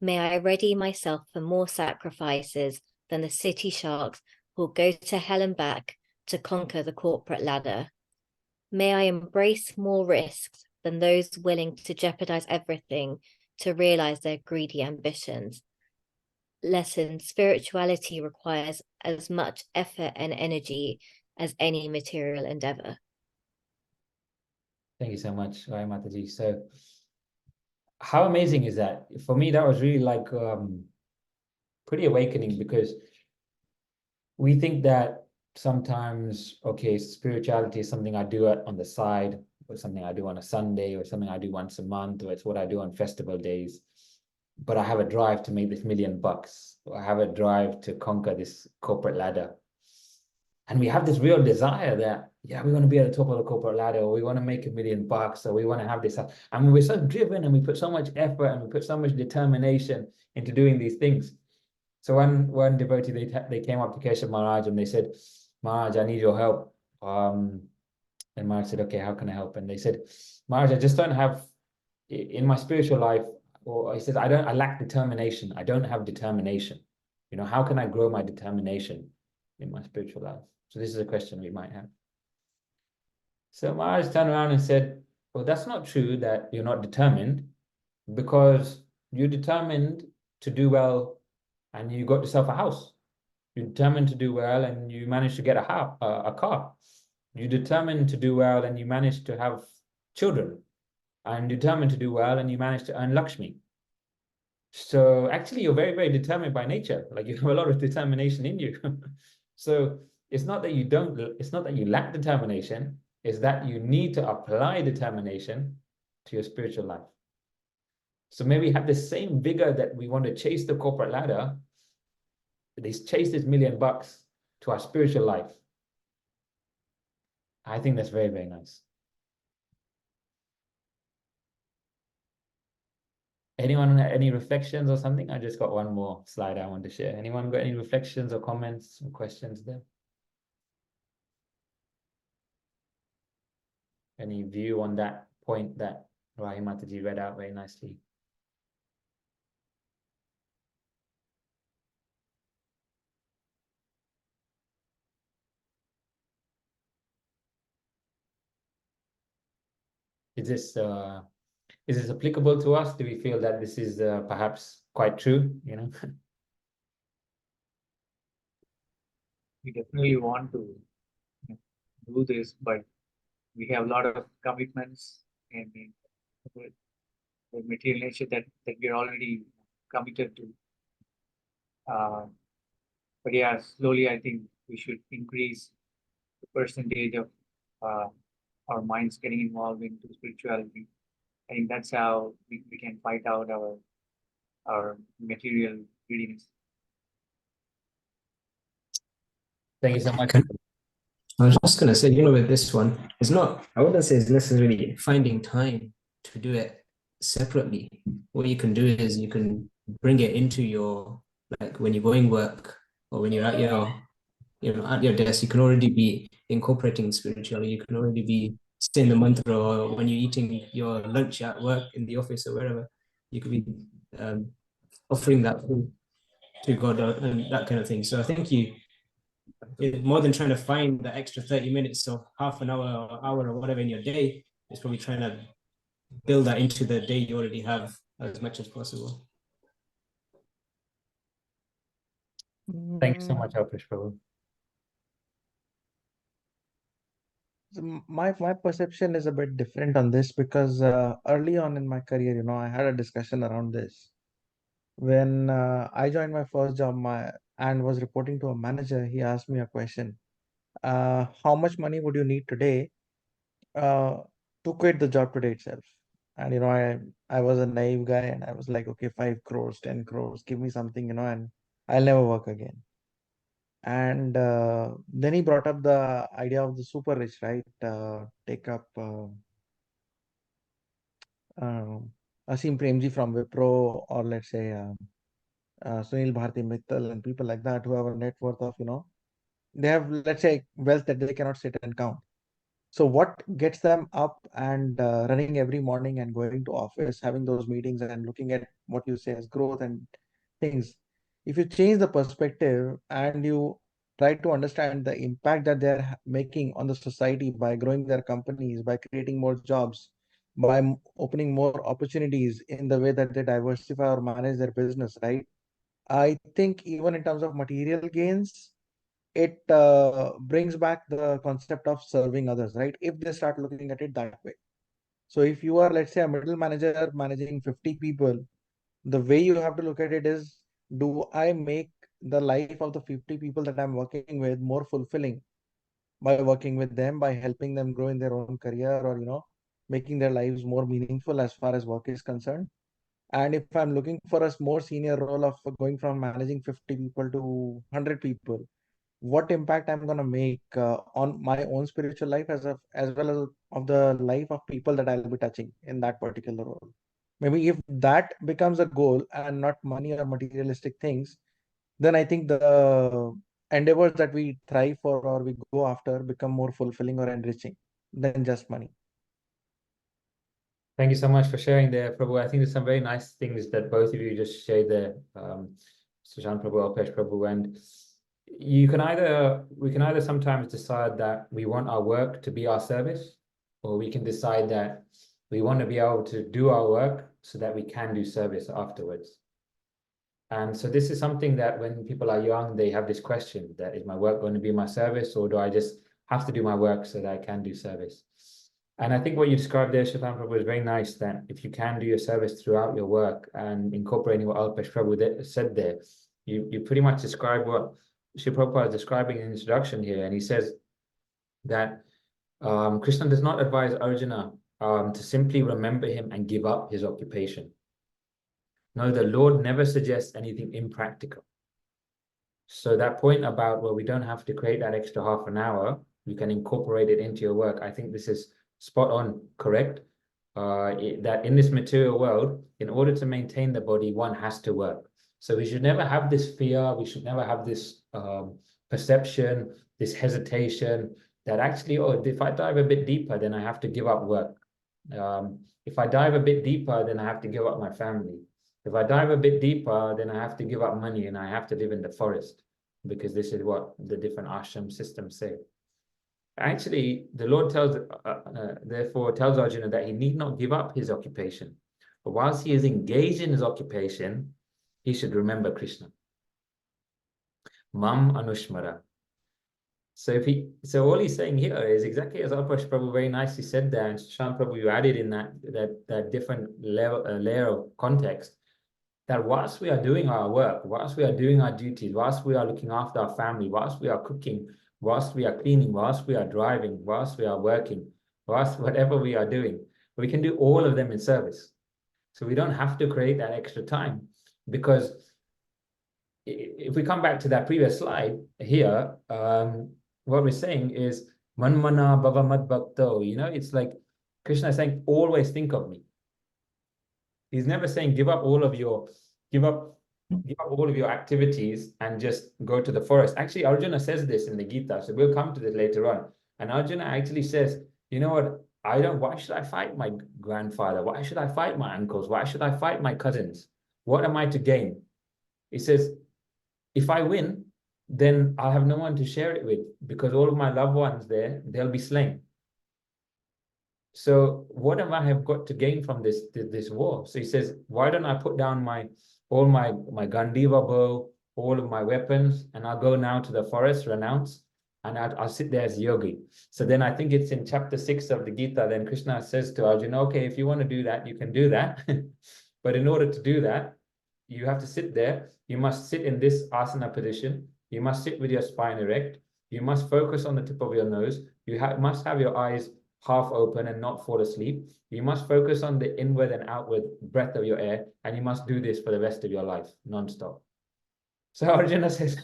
May I ready myself for more sacrifices than the city sharks who'll go to hell and back to conquer the corporate ladder. May I embrace more risks than those willing to jeopardize everything to realize their greedy ambitions. Lesson: spirituality requires as much effort and energy as any material endeavor. Thank you so much, Rai Mataji. So how amazing is that? For me, that was really like pretty awakening, because we think that sometimes, okay, spirituality is something I do on the side, or something I do on a Sunday, or something I do once a month, or it's what I do on festival days. But I have a drive to make this $1 million, or I have a drive to conquer this corporate ladder. And we have this real desire that, yeah, we want to be at the top of the corporate ladder, or we want to make $1 million, or we want to have this. And we're so driven, and we put so much effort, and we put so much determination into doing these things. So one devotee, they came up to Keshav Maharaj and they said, Maharaj, I need your help. And Maharaj said, okay, how can I help? And they said, Maharaj, I just don't have, in my spiritual life, or he says, I lack determination. I don't have determination. How can I grow my determination in my spiritual life? So this is a question we might have. So Maharaj turned around and said, well, that's not true that you're not determined, because you're determined to do well and you got yourself a house. You're determined to do well and you managed to get a car. You're determined to do well and you managed to have children. And determined to do well and you managed to earn Lakshmi. So actually, you're very, very determined by nature. Like, you have a lot of determination in you. So it's not that you lack determination, it's that you need to apply determination to your spiritual life. So may we have the same vigor that we want to chase the corporate ladder, chase this $1 million to our spiritual life. I think that's very, very nice. Anyone any reflections or something? I just got one more slide I want to share. Anyone got any reflections or comments or questions there? Any view on that point that Rahim Mataji read out very nicely? Is this applicable to us? Do we feel that this is perhaps quite true? You know, We definitely want to do this, but we have a lot of commitments and the material nature that we're already committed to. But yeah, slowly I think we should increase the percentage of our minds getting involved into spirituality. I think that's how we can fight out our material greediness. thank you so much. I was just gonna say, with this one, it's not, I wouldn't say it's necessarily finding time to do it separately. What you can do is you can bring it into your, like when you're going work or when you're at your, at your desk, you can already be incorporating spirituality. You can already be saying the mantra, or when you're eating your lunch at work, in the office or wherever, you could be offering that food to God and that kind of thing. So I think more than trying to find the extra 30 minutes or half an hour or hour or whatever in your day, it's probably trying to build that into the day you already have as much as possible. Thank you so much, Alpesh Prabhu. My perception is a bit different on this because early on in my career, I had a discussion around this. When I joined my first job and was reporting to a manager, he asked me a question. How much money would you need today to quit the job today itself? And I was a naive guy and I was like, okay, 5 crores, 10 crores, give me something, and I'll never work again. And then he brought up the idea of the super rich, right? Take up Asim Premji from Wipro, or let's say Sunil Bharti Mittal and people like that who have a net worth of, they have, let's say, wealth that they cannot sit and count. So what gets them up and running every morning and going to office, having those meetings and looking at what you say as growth and things? If you change the perspective and you try to understand the impact that they're making on the society by growing their companies, by creating more jobs, by opening more opportunities in the way that they diversify or manage their business, right? I think even in terms of material gains, it brings back the concept of serving others, right? If they start looking at it that way. So if you are, let's say, a middle manager managing 50 people, the way you have to look at it is, do I make the life of the 50 people that I'm working with more fulfilling by working with them, by helping them grow in their own career, or, making their lives more meaningful as far as work is concerned? And if I'm looking for a more senior role of going from managing 50 people to 100 people, what impact I'm going to make on my own spiritual life as well as of the life of people that I'll be touching in that particular role? Maybe if that becomes a goal and not money or materialistic things, then I think the endeavors that we thrive for or we go after become more fulfilling or enriching than just money. Thank you so much for sharing there, Prabhu. I think there's some very nice things that both of you just shared there, Sujan Prabhu, Alpesh Prabhu, and we can either sometimes decide that we want our work to be our service, or we can decide that we want to be able to do our work so that we can do service afterwards. And so this is something that when people are young, they have this question that, is my work going to be my service, or do I just have to do my work so that I can do service? And I think what you described there, Shatan Prabhu, was very nice, that if you can do your service throughout your work and incorporating what Alpesh Prabhu said there, you pretty much describe what Srila Prabhupada is describing in the introduction here. And he says that Krishna does not advise Arjuna to simply remember him and give up his occupation. No, the Lord never suggests anything impractical. So that point about, well, we don't have to create that extra half an hour, you can incorporate it into your work. I think this is spot on, correct? That in this material world, in order to maintain the body, one has to work. So we should never have this fear. We should never have this perception, this hesitation that actually, oh, if I dive a bit deeper, then I have to give up work. If I dive a bit deeper, then I have to give up my family. If I dive a bit deeper, then I have to give up money and I have to live in the forest, because this is what the different ashram systems say. Actually, the Lord therefore tells Arjuna that he need not give up his occupation. But whilst he is engaged in his occupation, he should remember Krishna. Mam Anushmara. So all he's saying here is exactly as Alpash Prabhu very nicely said there, and Shan Prabhu, you added in that different layer of context, that whilst we are doing our work, whilst we are doing our duties, whilst we are looking after our family, whilst we are cooking, whilst we are cleaning, whilst we are driving, whilst we are working, whilst whatever we are doing, we can do all of them in service. So we don't have to create that extra time, because if we come back to that previous slide here, what we're saying is manmana bhavamad bhakto, it's like Krishna is saying, always think of me. He's never saying give up all of your activities and just go to the forest. Actually, Arjuna says this in the Gita, so we'll come to this later on. And Arjuna actually says, you know what, why should I fight my grandfather? Why should I fight my uncles? Why should I fight my cousins? What am I to gain? He says, if I win, then I'll have no one to share it with, because all of my loved ones there, they'll be slain. So what am I have got to gain from this war? So he says, why don't I put down all my Gandiva bow, all of my weapons, and I'll go now to the forest, renounce, and I'll sit there as yogi. So then I think it's in chapter 6 of the Gita, then Krishna says to Arjuna, okay, if you want to do that, you can do that. But in order to do that, you have to sit there. You must sit in this asana position. You must sit with your spine erect. You must focus on the tip of your nose. You must have your eyes half open and not fall asleep. You must focus on the inward and outward breath of your air, and you must do this for the rest of your life, non-stop. So Arjuna says,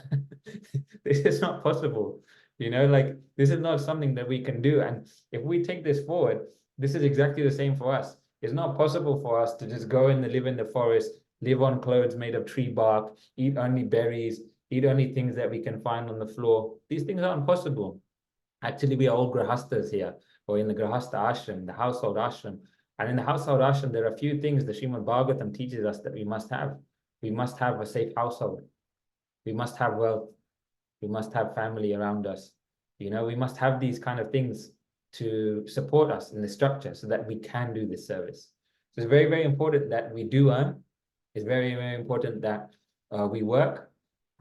this is not possible. This is not something that we can do. And if we take this forward, this is exactly the same for us. It's not possible for us to just go and live in the forest, live on clothes made of tree bark, eat only berries, eat only things that we can find on the floor. These things aren't possible. Actually, we are all grahastas here, or in the grahasta ashram, the household ashram. And in the household ashram, there are a few things the Srimad Bhagavatam teaches us that we must have. We must have a safe household. We must have wealth. We must have family around us. We must have these kind of things to support us in the structure so that we can do this service. So it's very, very important that we do earn. It's very, very important that we work.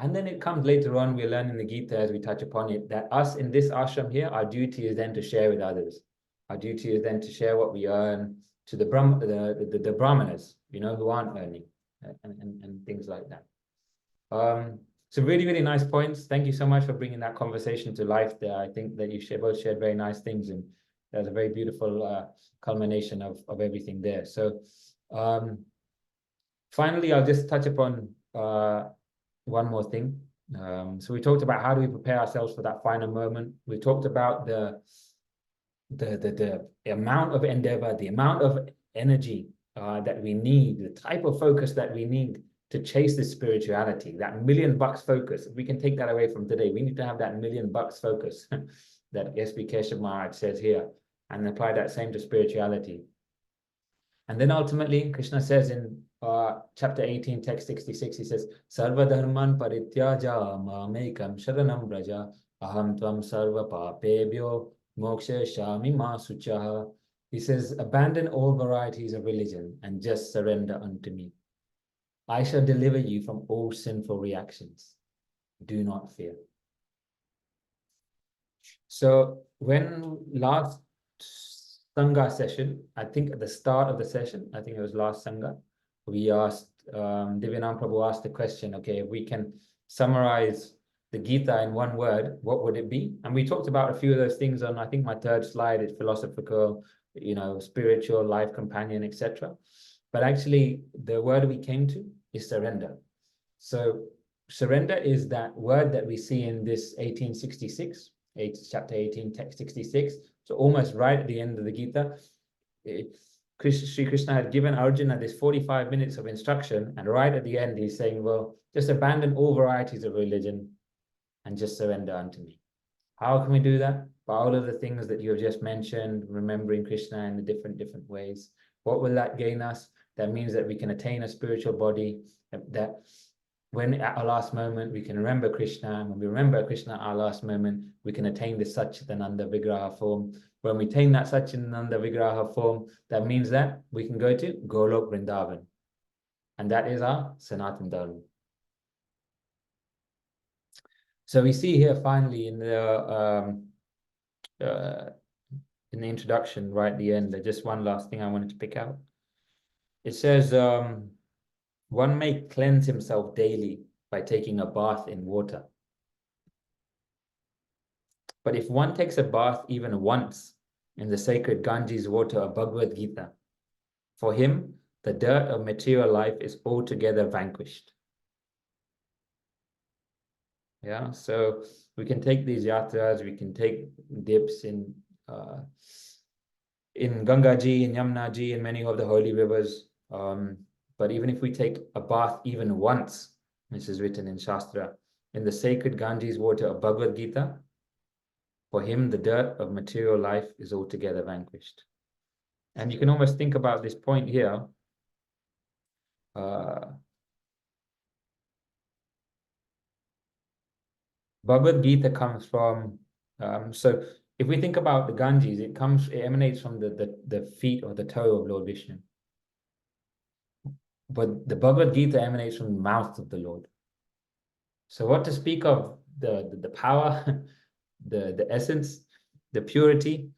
And then it comes later on, we learn in the Gita as we touch upon it, that us in this ashram here, our duty is then to share with others. Our duty is then to share what we earn to the brahmanas, who aren't earning, and things like that. So really, really nice points. Thank you so much for bringing that conversation to life there. I think that you both shared very nice things, and there's a very beautiful culmination of everything there. So finally, I'll just touch upon one more thing. So we talked about how do we prepare ourselves for that final moment. We talked about the amount of endeavor, the amount of energy that we need, the type of focus that we need to chase this spirituality, that $1 million focus. If we can take that away from today, we need to have that $1 million focus that S.B. Keshav Maharaj says here, and apply that same to spirituality. And then ultimately, Krishna says in chapter 18, text 66, he says, Sarva dharman parityaja mamekam sharanam braja aham tvam sarva papebhyo moksha shami ma suchaha. He says, abandon all varieties of religion and just surrender unto me. I shall deliver you from all sinful reactions. Do not fear. So when last Sangha session, I think at the start of the session, I think it was last Sangha, we asked, Divyanam Prabhu asked the question, okay, if we can summarize the Gita in one word, what would it be? And we talked about a few of those things on, I think my third slide is philosophical, spiritual, life companion, etc. but actually the word we came to is surrender. So surrender is that word that we see in this 1866, chapter 18, text 66. So almost right at the end of the Gita, Sri Krishna had given Arjuna this 45 minutes of instruction, and right at the end he's saying, well, just abandon all varieties of religion and just surrender unto me. How can we do that? By all of the things that you have just mentioned, remembering Krishna in the different ways. What will that gain us? That means that we can attain a spiritual body, that when at our last moment we can remember Krishna, and when we remember Krishna at our last moment, we can attain the Satchitananda Vigraha form. When we attain that Satchitananda Vigraha form, that means that we can go to Golok Vrindavan. And that is our Sanatan Dharma. So we see here finally in the introduction, right at the end, just one last thing I wanted to pick out. It says, one may cleanse himself daily by taking a bath in water. But if one takes a bath even once in the sacred Ganges water of Bhagavad Gita, for him, the dirt of material life is altogether vanquished. Yeah, so we can take these yatras, we can take dips in Ganga Ji, in Yamuna Ji, in many of the holy rivers. But even if we take a bath even once, this is written in Shastra, in the sacred Ganges water of Bhagavad Gita, for him the dirt of material life is altogether vanquished. And you can almost think about this point here. Bhagavad Gita comes from, so if we think about the Ganges, it emanates from the feet or the toe of Lord Vishnu. But the Bhagavad Gita emanates from the mouth of the Lord. So what to speak of the power, the essence, the purity,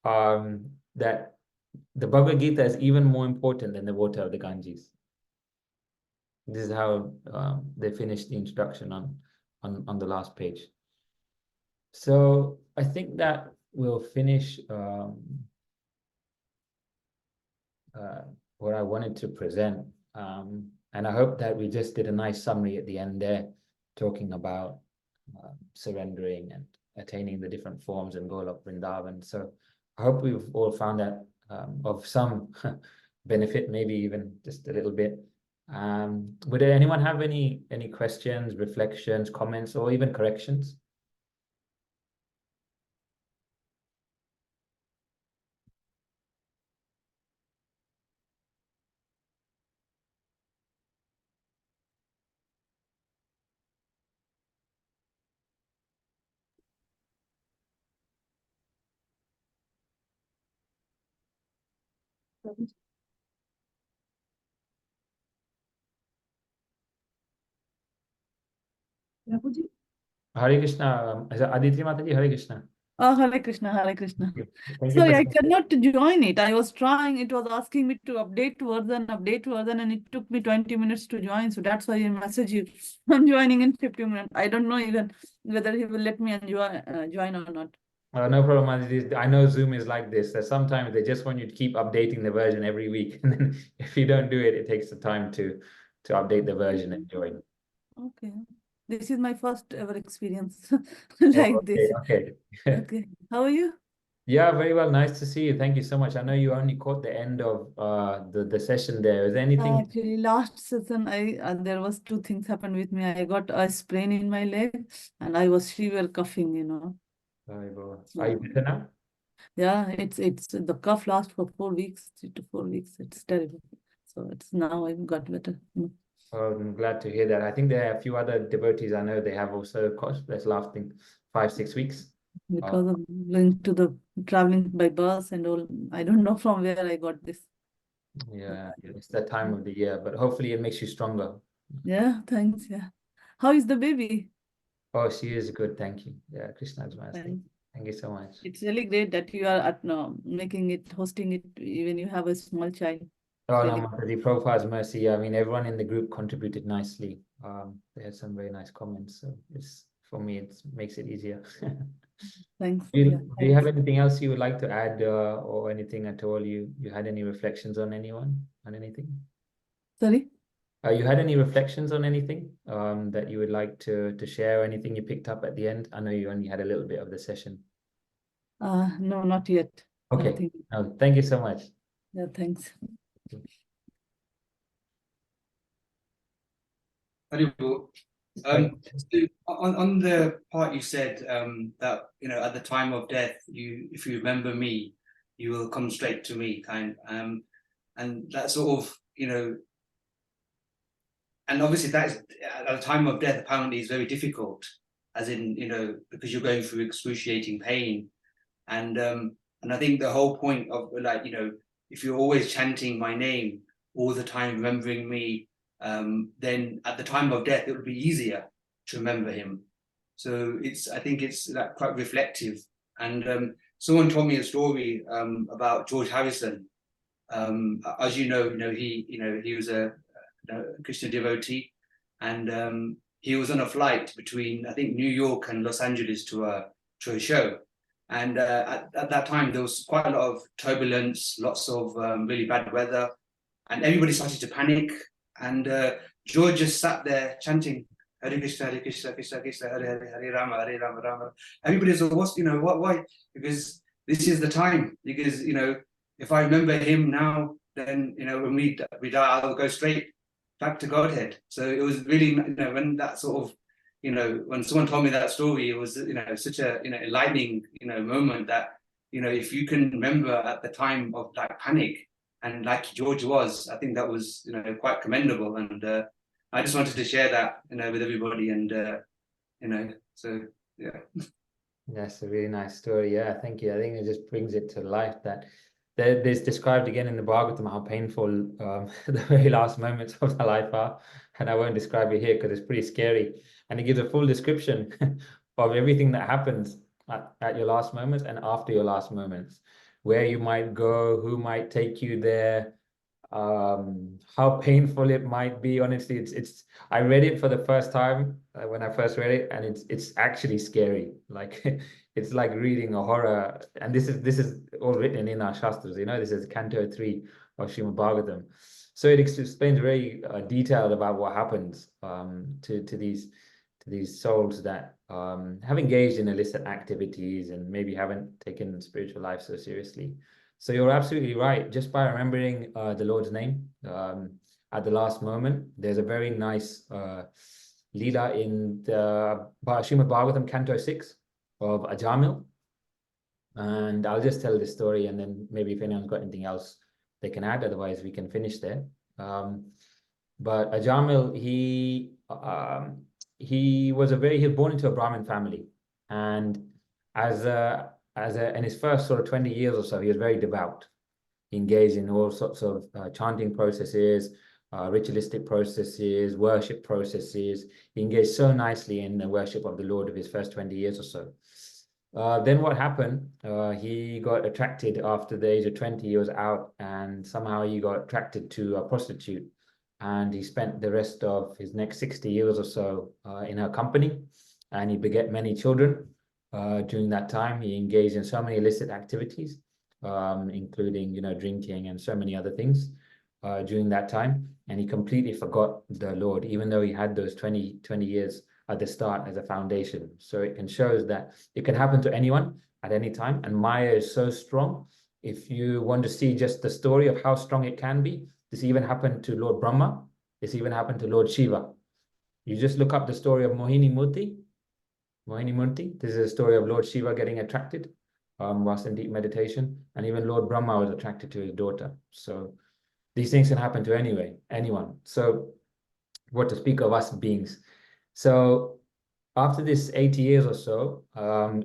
that the Bhagavad Gita is even more important than the water of the Ganges. This is how they finished the introduction on the last page. So I think that we'll finish what I wanted to present. And I hope that we just did a nice summary at the end there, talking about surrendering and attaining the different forms in Golok Vrindavan. So I hope we've all found that of some benefit, maybe even just a little bit. Would anyone have any questions, reflections, comments, or even corrections? Hare Krishna. Aditi Mataji, Hare Krishna. Oh, Hare Krishna, Hare Krishna. Thank Sorry, you I cannot join it. I was trying, it was asking me to update version, and it took me 20 minutes to join. So that's why I message you. I'm joining in 15 minutes. I don't know even whether he will let me join or not. No problem, Aditi. I know Zoom is like this. That sometimes they just want you to keep updating the version every week. And then if you don't do it, it takes the time to update the version and join. Okay. This is my first ever experience like this. Okay. Okay. How are you? Yeah, very well. Nice to see you. Thank you so much. I know you only caught the end of the session there. Is there anything? Actually, last session, there was two things happened with me. I got a sprain in my leg, and I was fever coughing, Are you better now? Yeah, it's the cough lasts for 4 weeks, 3 to 4 weeks. It's terrible. So it's now I've got better. Oh, I'm glad to hear that. I think there are a few other devotees I know they have also cough that's lasting 5-6 weeks. Because of going to the traveling by bus and all. I don't know from where I got this. Yeah, it's that time of the year, but hopefully it makes you stronger. Yeah, thanks. Yeah. How is the baby? Oh, she is good. Thank you. Yeah, Krishna's master. Thanks. Thank you so much. It's really great that you are making it, hosting it, even you have a small child. Oh, Really. no, Mataji, Prabhupada's mercy. I mean, everyone in the group contributed nicely. They had some very nice comments. So for me, it makes it easier. Thanks. Do you, Yeah, do you have thanks. anything else you would like to add, or anything at all? You had any reflections on anything? Sorry. You had any reflections on anything that you would like to share, or anything you picked up at the end? I know you only had a little bit of the session. No, not yet. Okay. Nothing. No, thank you so much. Yeah, thanks. Haribo. So on the part you said that at the time of death, if you remember me, you will come straight to me, and that sort of and obviously that is at the time of death apparently is very difficult, as in because you're going through excruciating pain, and I think the whole point of if you're always chanting my name all the time, remembering me, then at the time of death it would be easier to remember him. So I think it's like quite reflective. And someone told me a story about George Harrison. As you know, he was a Krishna devotee, and he was on a flight between, I think, New York and Los Angeles to a show. And at that time, there was quite a lot of turbulence, lots of really bad weather, and everybody started to panic. And George just sat there chanting, Hare Krishna, Krishna Krishna, Hare Hare, Hare Rama, Hare Rama, Rama. Everybody said, why? Because this is the time. Because, if I remember him now, then, when we die, I'll go straight back to Godhead. So it was really, when that sort of, when someone told me that story, it was, such a, enlightening, moment that, if you can remember at the time of like panic, and like George was, I think that was, quite commendable. And I just wanted to share that, with everybody. And, so, yeah. That's a really nice story. Yeah, thank you. I think it just brings it to life that there's described again in the Bhagavatam how painful the very last moments of the life are. And I won't describe it here because it's pretty scary. And it gives a full description of everything that happens at your last moments and after your last moments, where you might go, who might take you there, how painful it might be. Honestly, it's I read it for the first time when I first read it, and it's actually scary. Like it's like reading a horror. And this is all written in our Shastras. This is Canto 3 of Srimad Bhagavatam. So it explains very detailed about what happens to these souls that have engaged in illicit activities and maybe haven't taken spiritual life so seriously. So you're absolutely right. Just by remembering the Lord's name at the last moment, there's a very nice Leela in the Srimad Bhagavatam, Canto 6 of Ajamil. And I'll just tell the story, and then maybe if anyone's got anything else, they can add. Otherwise, we can finish there. But Ajamil, he was born into a Brahmin family, and in his first sort of 20 years or so, he was very devout. He engaged in all sorts of chanting processes, ritualistic processes, worship processes. He engaged so nicely in the worship of the Lord of his first 20 years or so. Then what happened? He got attracted after the age of 20. He was out, and somehow he got attracted to a prostitute. And he spent the rest of his next 60 years or so in her company, and he begat many children. During that time, he engaged in so many illicit activities, including, drinking and so many other things during that time. And he completely forgot the Lord, even though he had those 20 years at the start as a foundation. So it shows that it can happen to anyone at any time. And Maya is so strong. If you want to see just the story of how strong it can be, this even happened to Lord Brahma. This even happened to Lord Shiva. You just look up the story of Mohini Murti. This is a story of Lord Shiva getting attracted whilst in deep meditation. And even Lord Brahma was attracted to his daughter. So these things can happen to anyone. So what to speak of us beings. So after this 80 years or so,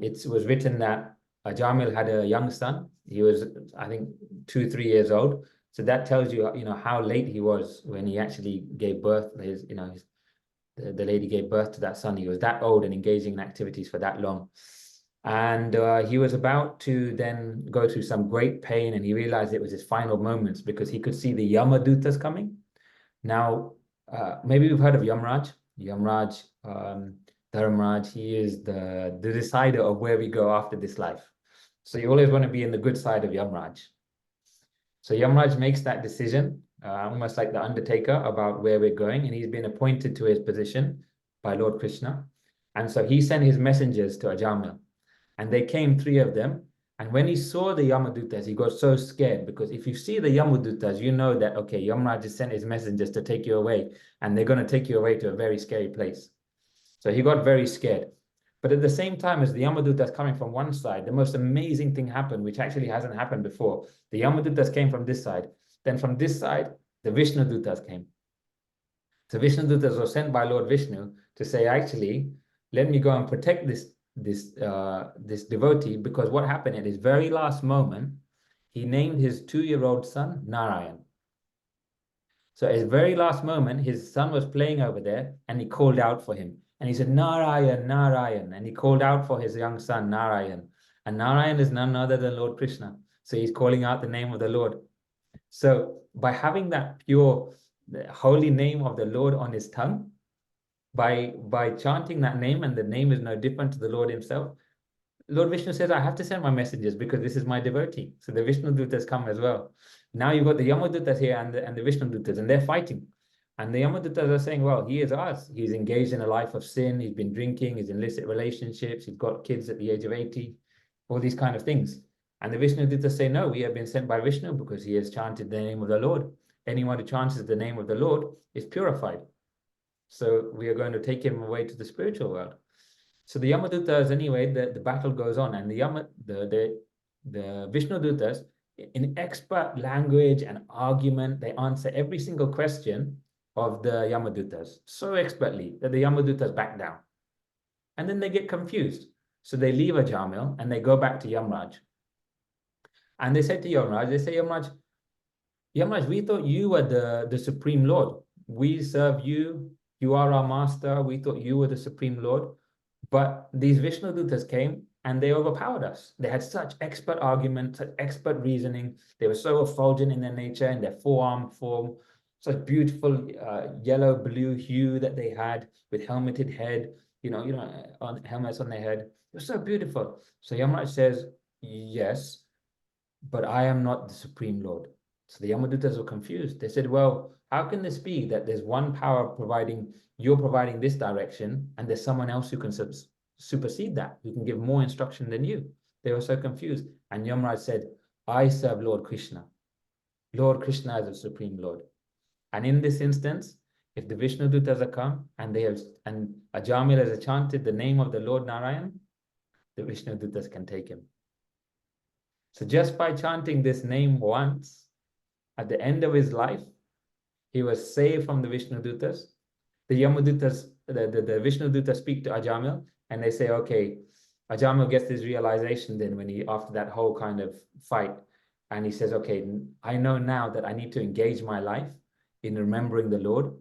it was written that Ajamil had a young son. He was, I think, 2-3 years old. So that tells you, how late he was when he actually gave birth. The lady gave birth to that son. He was that old and engaging in activities for that long. And he was about to then go through some great pain, and he realized it was his final moments because he could see the Yamadutas coming. Now, maybe we've heard of Yamraj. Yamraj, Dharmaraj, he is the decider of where we go after this life. So you always want to be in the good side of Yamraj. So Yamraj makes that decision, almost like the undertaker, about where we're going, and he's been appointed to his position by Lord Krishna. And so he sent his messengers to Ajamil, and they came, 3 of them. And when he saw the Yamadutas, he got so scared, because if you see the Yamadutas, you know that, okay, Yamraj has sent his messengers to take you away, and they're going to take you away to a very scary place. So he got very scared. But at the same time as the Yamadutas coming from one side, the most amazing thing happened, which actually hasn't happened before. The Yamadutas came from this side. Then from this side, the Vishnudutas came. So Vishnudutas were sent by Lord Vishnu to say, actually, let me go and protect this devotee, because what happened at his very last moment, he named his 2-year-old son Narayan. So at his very last moment, his son was playing over there, and he called out for him. And he said, Narayan, Narayan. And he called out for his young son, Narayan. And Narayan is none other than Lord Krishna. So he's calling out the name of the Lord. So by having that pure, holy name of the Lord on his tongue, by chanting that name, and the name is no different to the Lord himself, Lord Vishnu says, I have to send my messengers because this is my devotee. So the Vishnu Dutas come as well. Now you've got the Yamadutas here and the Vishnu Dutas, and they're fighting. And the Yamadutas are saying, well, he is ours. He's engaged in a life of sin. He's been drinking. He's in illicit relationships. He's got kids at the age of 80, all these kind of things. And the Vishnu Dutas say, no, we have been sent by Vishnu because he has chanted the name of the Lord. Anyone who chants the name of the Lord is purified. So we are going to take him away to the spiritual world. So the Yamadutas, anyway, the battle goes on, and the Vishnu Dutas, in expert language and argument, they answer every single question of the Yamadutas so expertly that the Yamadutas back down. And then they get confused. So they leave Ajamil and they go back to Yamraj. And they say to Yamraj, Yamraj, we thought you were the Supreme Lord. We serve you. You are our master. We thought you were the Supreme Lord. But these Vishnu Dutas came and they overpowered us. They had such expert argument, such expert reasoning. They were so effulgent in their nature, in their forearm form, such beautiful yellow blue hue that they had, with helmeted head, on helmets on their head. It was so beautiful. So Yamraj says, yes, but I am not the Supreme Lord. So the Yamadutas were confused. They said, well, how can this be that there's one power you're providing this direction, and there's someone else who can supersede that, who can give more instruction than you? They were so confused. And Yamraj said, I serve Lord Krishna. Lord Krishna is the Supreme Lord. And in this instance, if the Vishnu Dutas have come and Ajamil has chanted the name of the Lord Narayan, the Vishnu Dutas can take him. So just by chanting this name once, at the end of his life, he was saved from the Vishnu Dutas. The Yamadutas, the Vishnu Dutas speak to Ajamil, and they say, okay, Ajamil gets this realization then after that whole kind of fight, and he says, okay, I know now that I need to engage my life in remembering the Lord.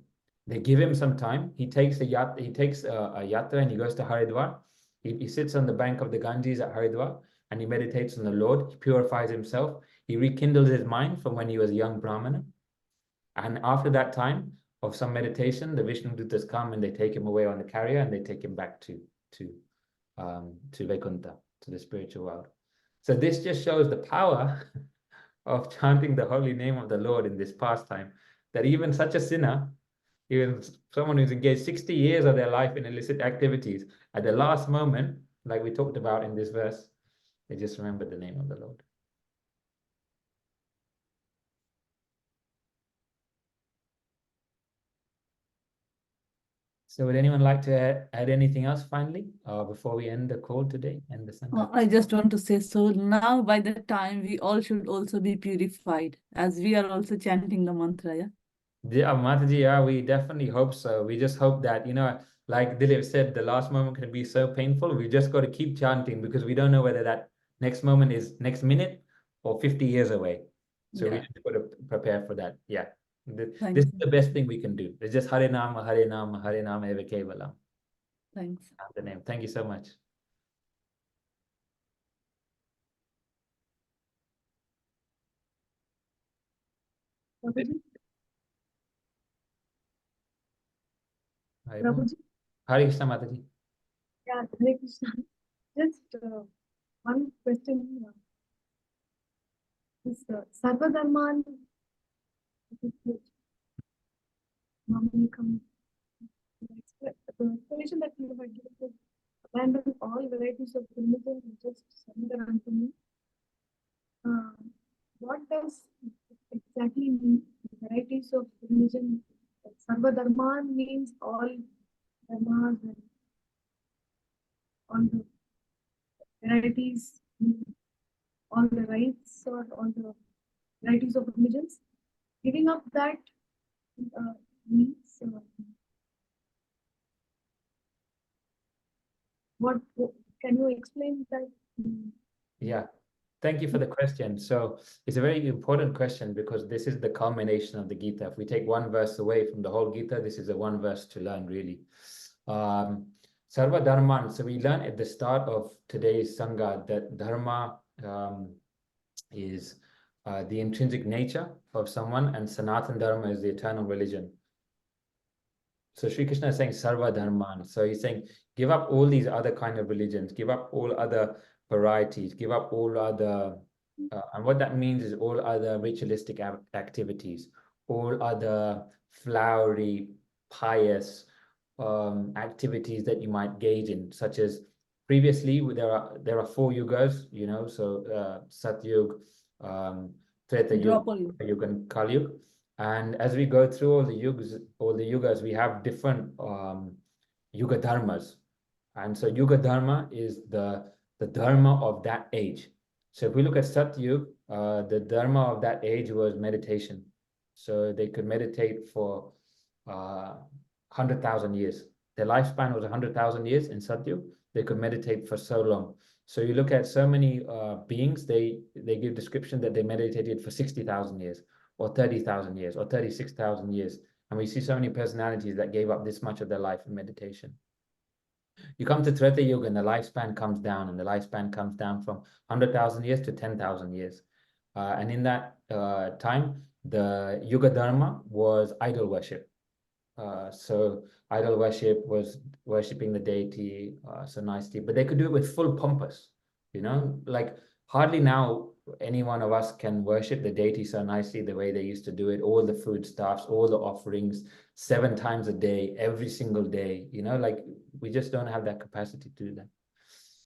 They give him some time. He takes a yatra and he goes to Haridwar. He sits on the bank of the Ganges at Haridwar and he meditates on the Lord. He purifies himself. He rekindles his mind from when he was a young Brahmana. And after that time of some meditation, the Vishnu Dutas come and they take him away on the carrier and they take him back to Vaikuntha, to the spiritual world. So this just shows the power of chanting the holy name of the Lord in this pastime, that even such a sinner, even someone who's engaged 60 years of their life in illicit activities, at the last moment, like we talked about in this verse, they just remembered the name of the Lord. So would anyone like to add anything else finally, before we end the call today and the Sangha? I just want to say, so now by the time we all should also be purified, as we are also chanting the mantra, yeah? Yeah, Mataji, yeah, we definitely hope so. We just hope that, like Dilip said, the last moment can be so painful. We just got to keep chanting, because we don't know whether that next moment is next minute or 50 years away. So we just got to prepare for that. Yeah. This is the best thing we can do. It's just Hare Nama, Hare Nama, Hare Nama Eva Kevalam. Thanks. The name. Thank you so much. Hare Krishna, Mataji. Yeah, Hare Krishna. Just one question. This Sarva Dharman normally come. The explanation that you have given is abandon all varieties of religion and just surrender unto me. What does exactly mean? Varieties of religion. Sarva Dharman means all dharmas and all the varieties, all the rights or all the varieties of religions. Giving up that means what can you explain that? Yeah, thank you for the question. So it's a very important question because this is the culmination of the Gita. If we take one verse away from the whole Gita, this is a one verse to learn really. Sarva Dharman. So we learn at the start of today's Sangha that Dharma is the intrinsic nature of someone, and Sanatan Dharma is the eternal religion. So Sri Krishna is saying Sarva Dharman. So he's saying, give up all these other kind of religions, give up all other varieties, give up all other, and what that means is all other ritualistic activities, all other flowery, pious activities that you might engage in, such as previously there are 4 yugas, you know, so Satyug, Treta Yuga, and Kali Yuga. And as we go through all the yugas, we have different yuga dharmas. And so yuga dharma is the dharma of that age. So if we look at Satyug, the dharma of that age was meditation. So they could meditate for 100,000 years. Their lifespan was 100,000 years in Satyug. They could meditate for so long. So you look at so many beings, they give description that they meditated for 60,000 years, or 30,000 years, or 36,000 years. And we see so many personalities that gave up this much of their life in meditation. You come to Treta Yuga and the lifespan comes down, and the lifespan comes down from 100,000 years to 10,000 years. And in that time, the Yuga Dharma was idol worship. So idol worship was worshipping the deity so nicely, but they could do it with full pompous, you know, like hardly now any one of us can worship the deity so nicely the way they used to do it, all the foodstuffs, all the offerings, 7 times a day, every single day, you know, like we just don't have that capacity to do that.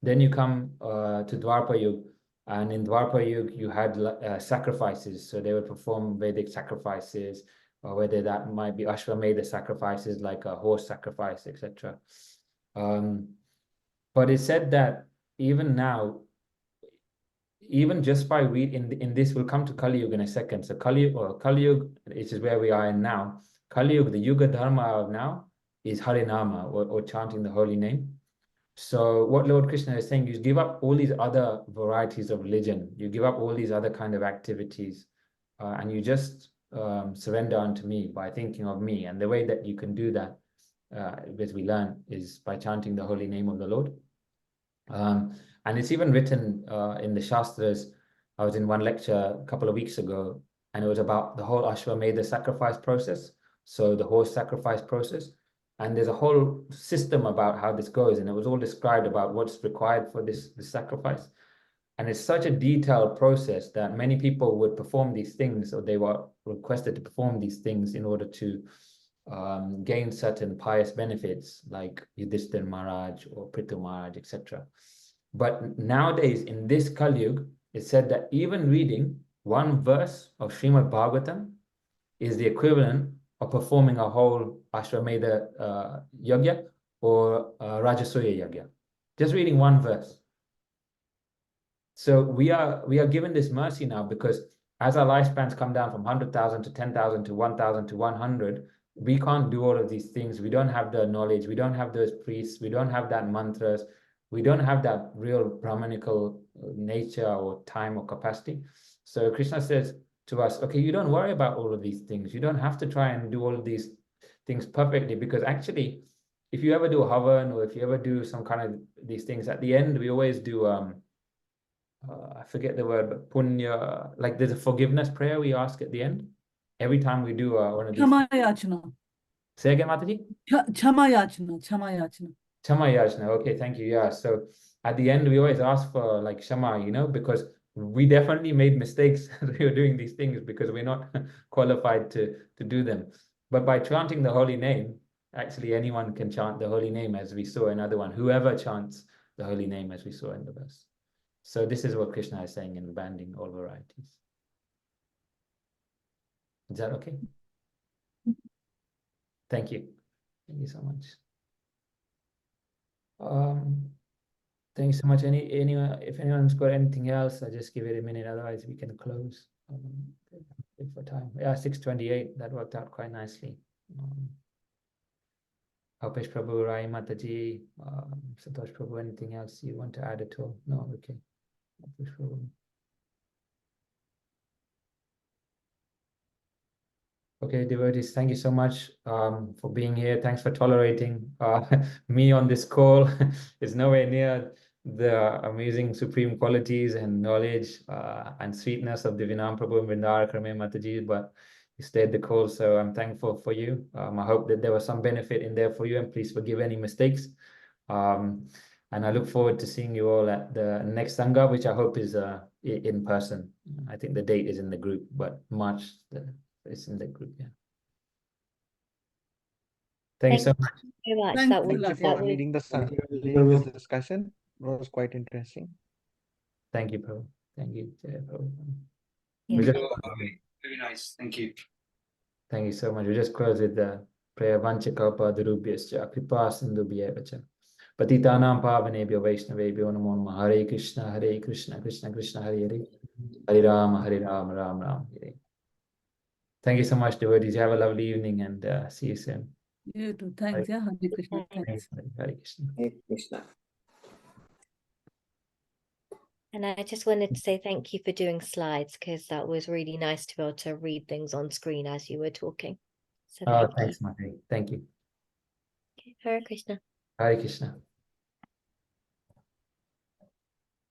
Then you come to Dwapara Yuga, and in Dwapara Yuga you had sacrifices, so they would perform Vedic sacrifices, or whether that might be Ashwamedha sacrifices like a horse sacrifice, etc. But it said that even now, even just by in this, we'll come to Kali Yuga in a second. So Kali Yuga, which is where we are in now. Kali Yuga, the Yuga Dharma of now is Harinama, or chanting the holy name. So what Lord Krishna is saying, you give up all these other varieties of religion, you give up all these other kind of activities, and you just surrender unto me by thinking of me. And the way that you can do that, as we learn, is by chanting the holy name of the Lord. And it's even written in the Shastras. I was in one lecture a couple of weeks ago, and it was about the whole Ashwamedha sacrifice process, so the horse sacrifice process. And there's a whole system about how this goes, and it was all described about what's required for this sacrifice. And it's such a detailed process that many people would perform these things, or they were requested to perform these things in order to gain certain pious benefits, like Yudhishthira Maharaj or Prithu Maharaj, etc. But nowadays, in this Kali Yuga, it's said that even reading one verse of Srimad Bhagavatam is the equivalent of performing a whole Ashwamedha Yagya or Rajasuya Yagya. Just reading one verse. So we are given this mercy now, because as our lifespans come down from 100,000 to 10,000 to 1,000 to 100, we can't do all of these things. We don't have the knowledge. We don't have those priests. We don't have that mantras. We don't have that real Brahmanical nature or time or capacity. So Krishna says to us, okay, you don't worry about all of these things. You don't have to try and do all of these things perfectly, because actually, if you ever do a havan, or if you ever do some kind of these things, at the end, we always do, I forget the word, but punya, like there's a forgiveness prayer we ask at the end. Every time we do one of these. Chama Yachana. Say again, Mataji? Chama Yachana. Chama Yachana. Shama Yajna. Okay, thank you. Yeah. So at the end, we always ask for like Shama, you know, because we definitely made mistakes. We are doing these things because we're not qualified to do them. But by chanting the holy name, actually anyone can chant the holy name, as we saw in another one. Whoever chants the holy name, as we saw in the verse. So this is what Krishna is saying in banning all varieties. Is that okay? Thank you. Thank you so much. Thanks so much. Anyone, if anyone's got anything else, I'll just give it a minute. Otherwise, we can close for time. Yeah, 6:28. That worked out quite nicely. Alpesh Prabhu, Rai Mataji, Santosh Prabhu, anything else you want to add at all? No, okay. Alpesh Prabhu. Okay, devotees, thank you so much for being here. Thanks for tolerating me on this call. It's nowhere near the amazing supreme qualities and knowledge and sweetness of Divinam Prabhu and Vrindara Krame Mataji, but you stayed the call, so I'm thankful for you. I hope that there was some benefit in there for you, and please forgive any mistakes. And I look forward to seeing you all at the next Sangha, which I hope is in person. I think the date is in the group, but March, it's in the group, yeah. Thank you so much. Very much. Thank That you, was, Thank you that for was leading this discussion. It was quite interesting. Thank you, Prabhu. Thank you, Jaya Prabhu. Yeah. We just, Very nice. Thank you. thank you so much. We just close with the prayer. Vanchakalpa durubhyascha kripa sindubhya vacha. Patitanam pavanebhyo vaishnavebhyo namo namah. Hare Krishna, Krishna Krishna, Hare Hare. Hare Rama, Ram Ram, Hare. Thank you so much, devotees. Have a lovely evening and see you soon. You too. Thanks. Yeah, Hare Krishna. Thanks. Hare Krishna. Hare Krishna. And I just wanted to say thank you for doing slides, because that was really nice to be able to read things on screen as you were talking. So Oh, thank you. thanks, Mati. Thank you. Okay, Hare Krishna. Hare Krishna.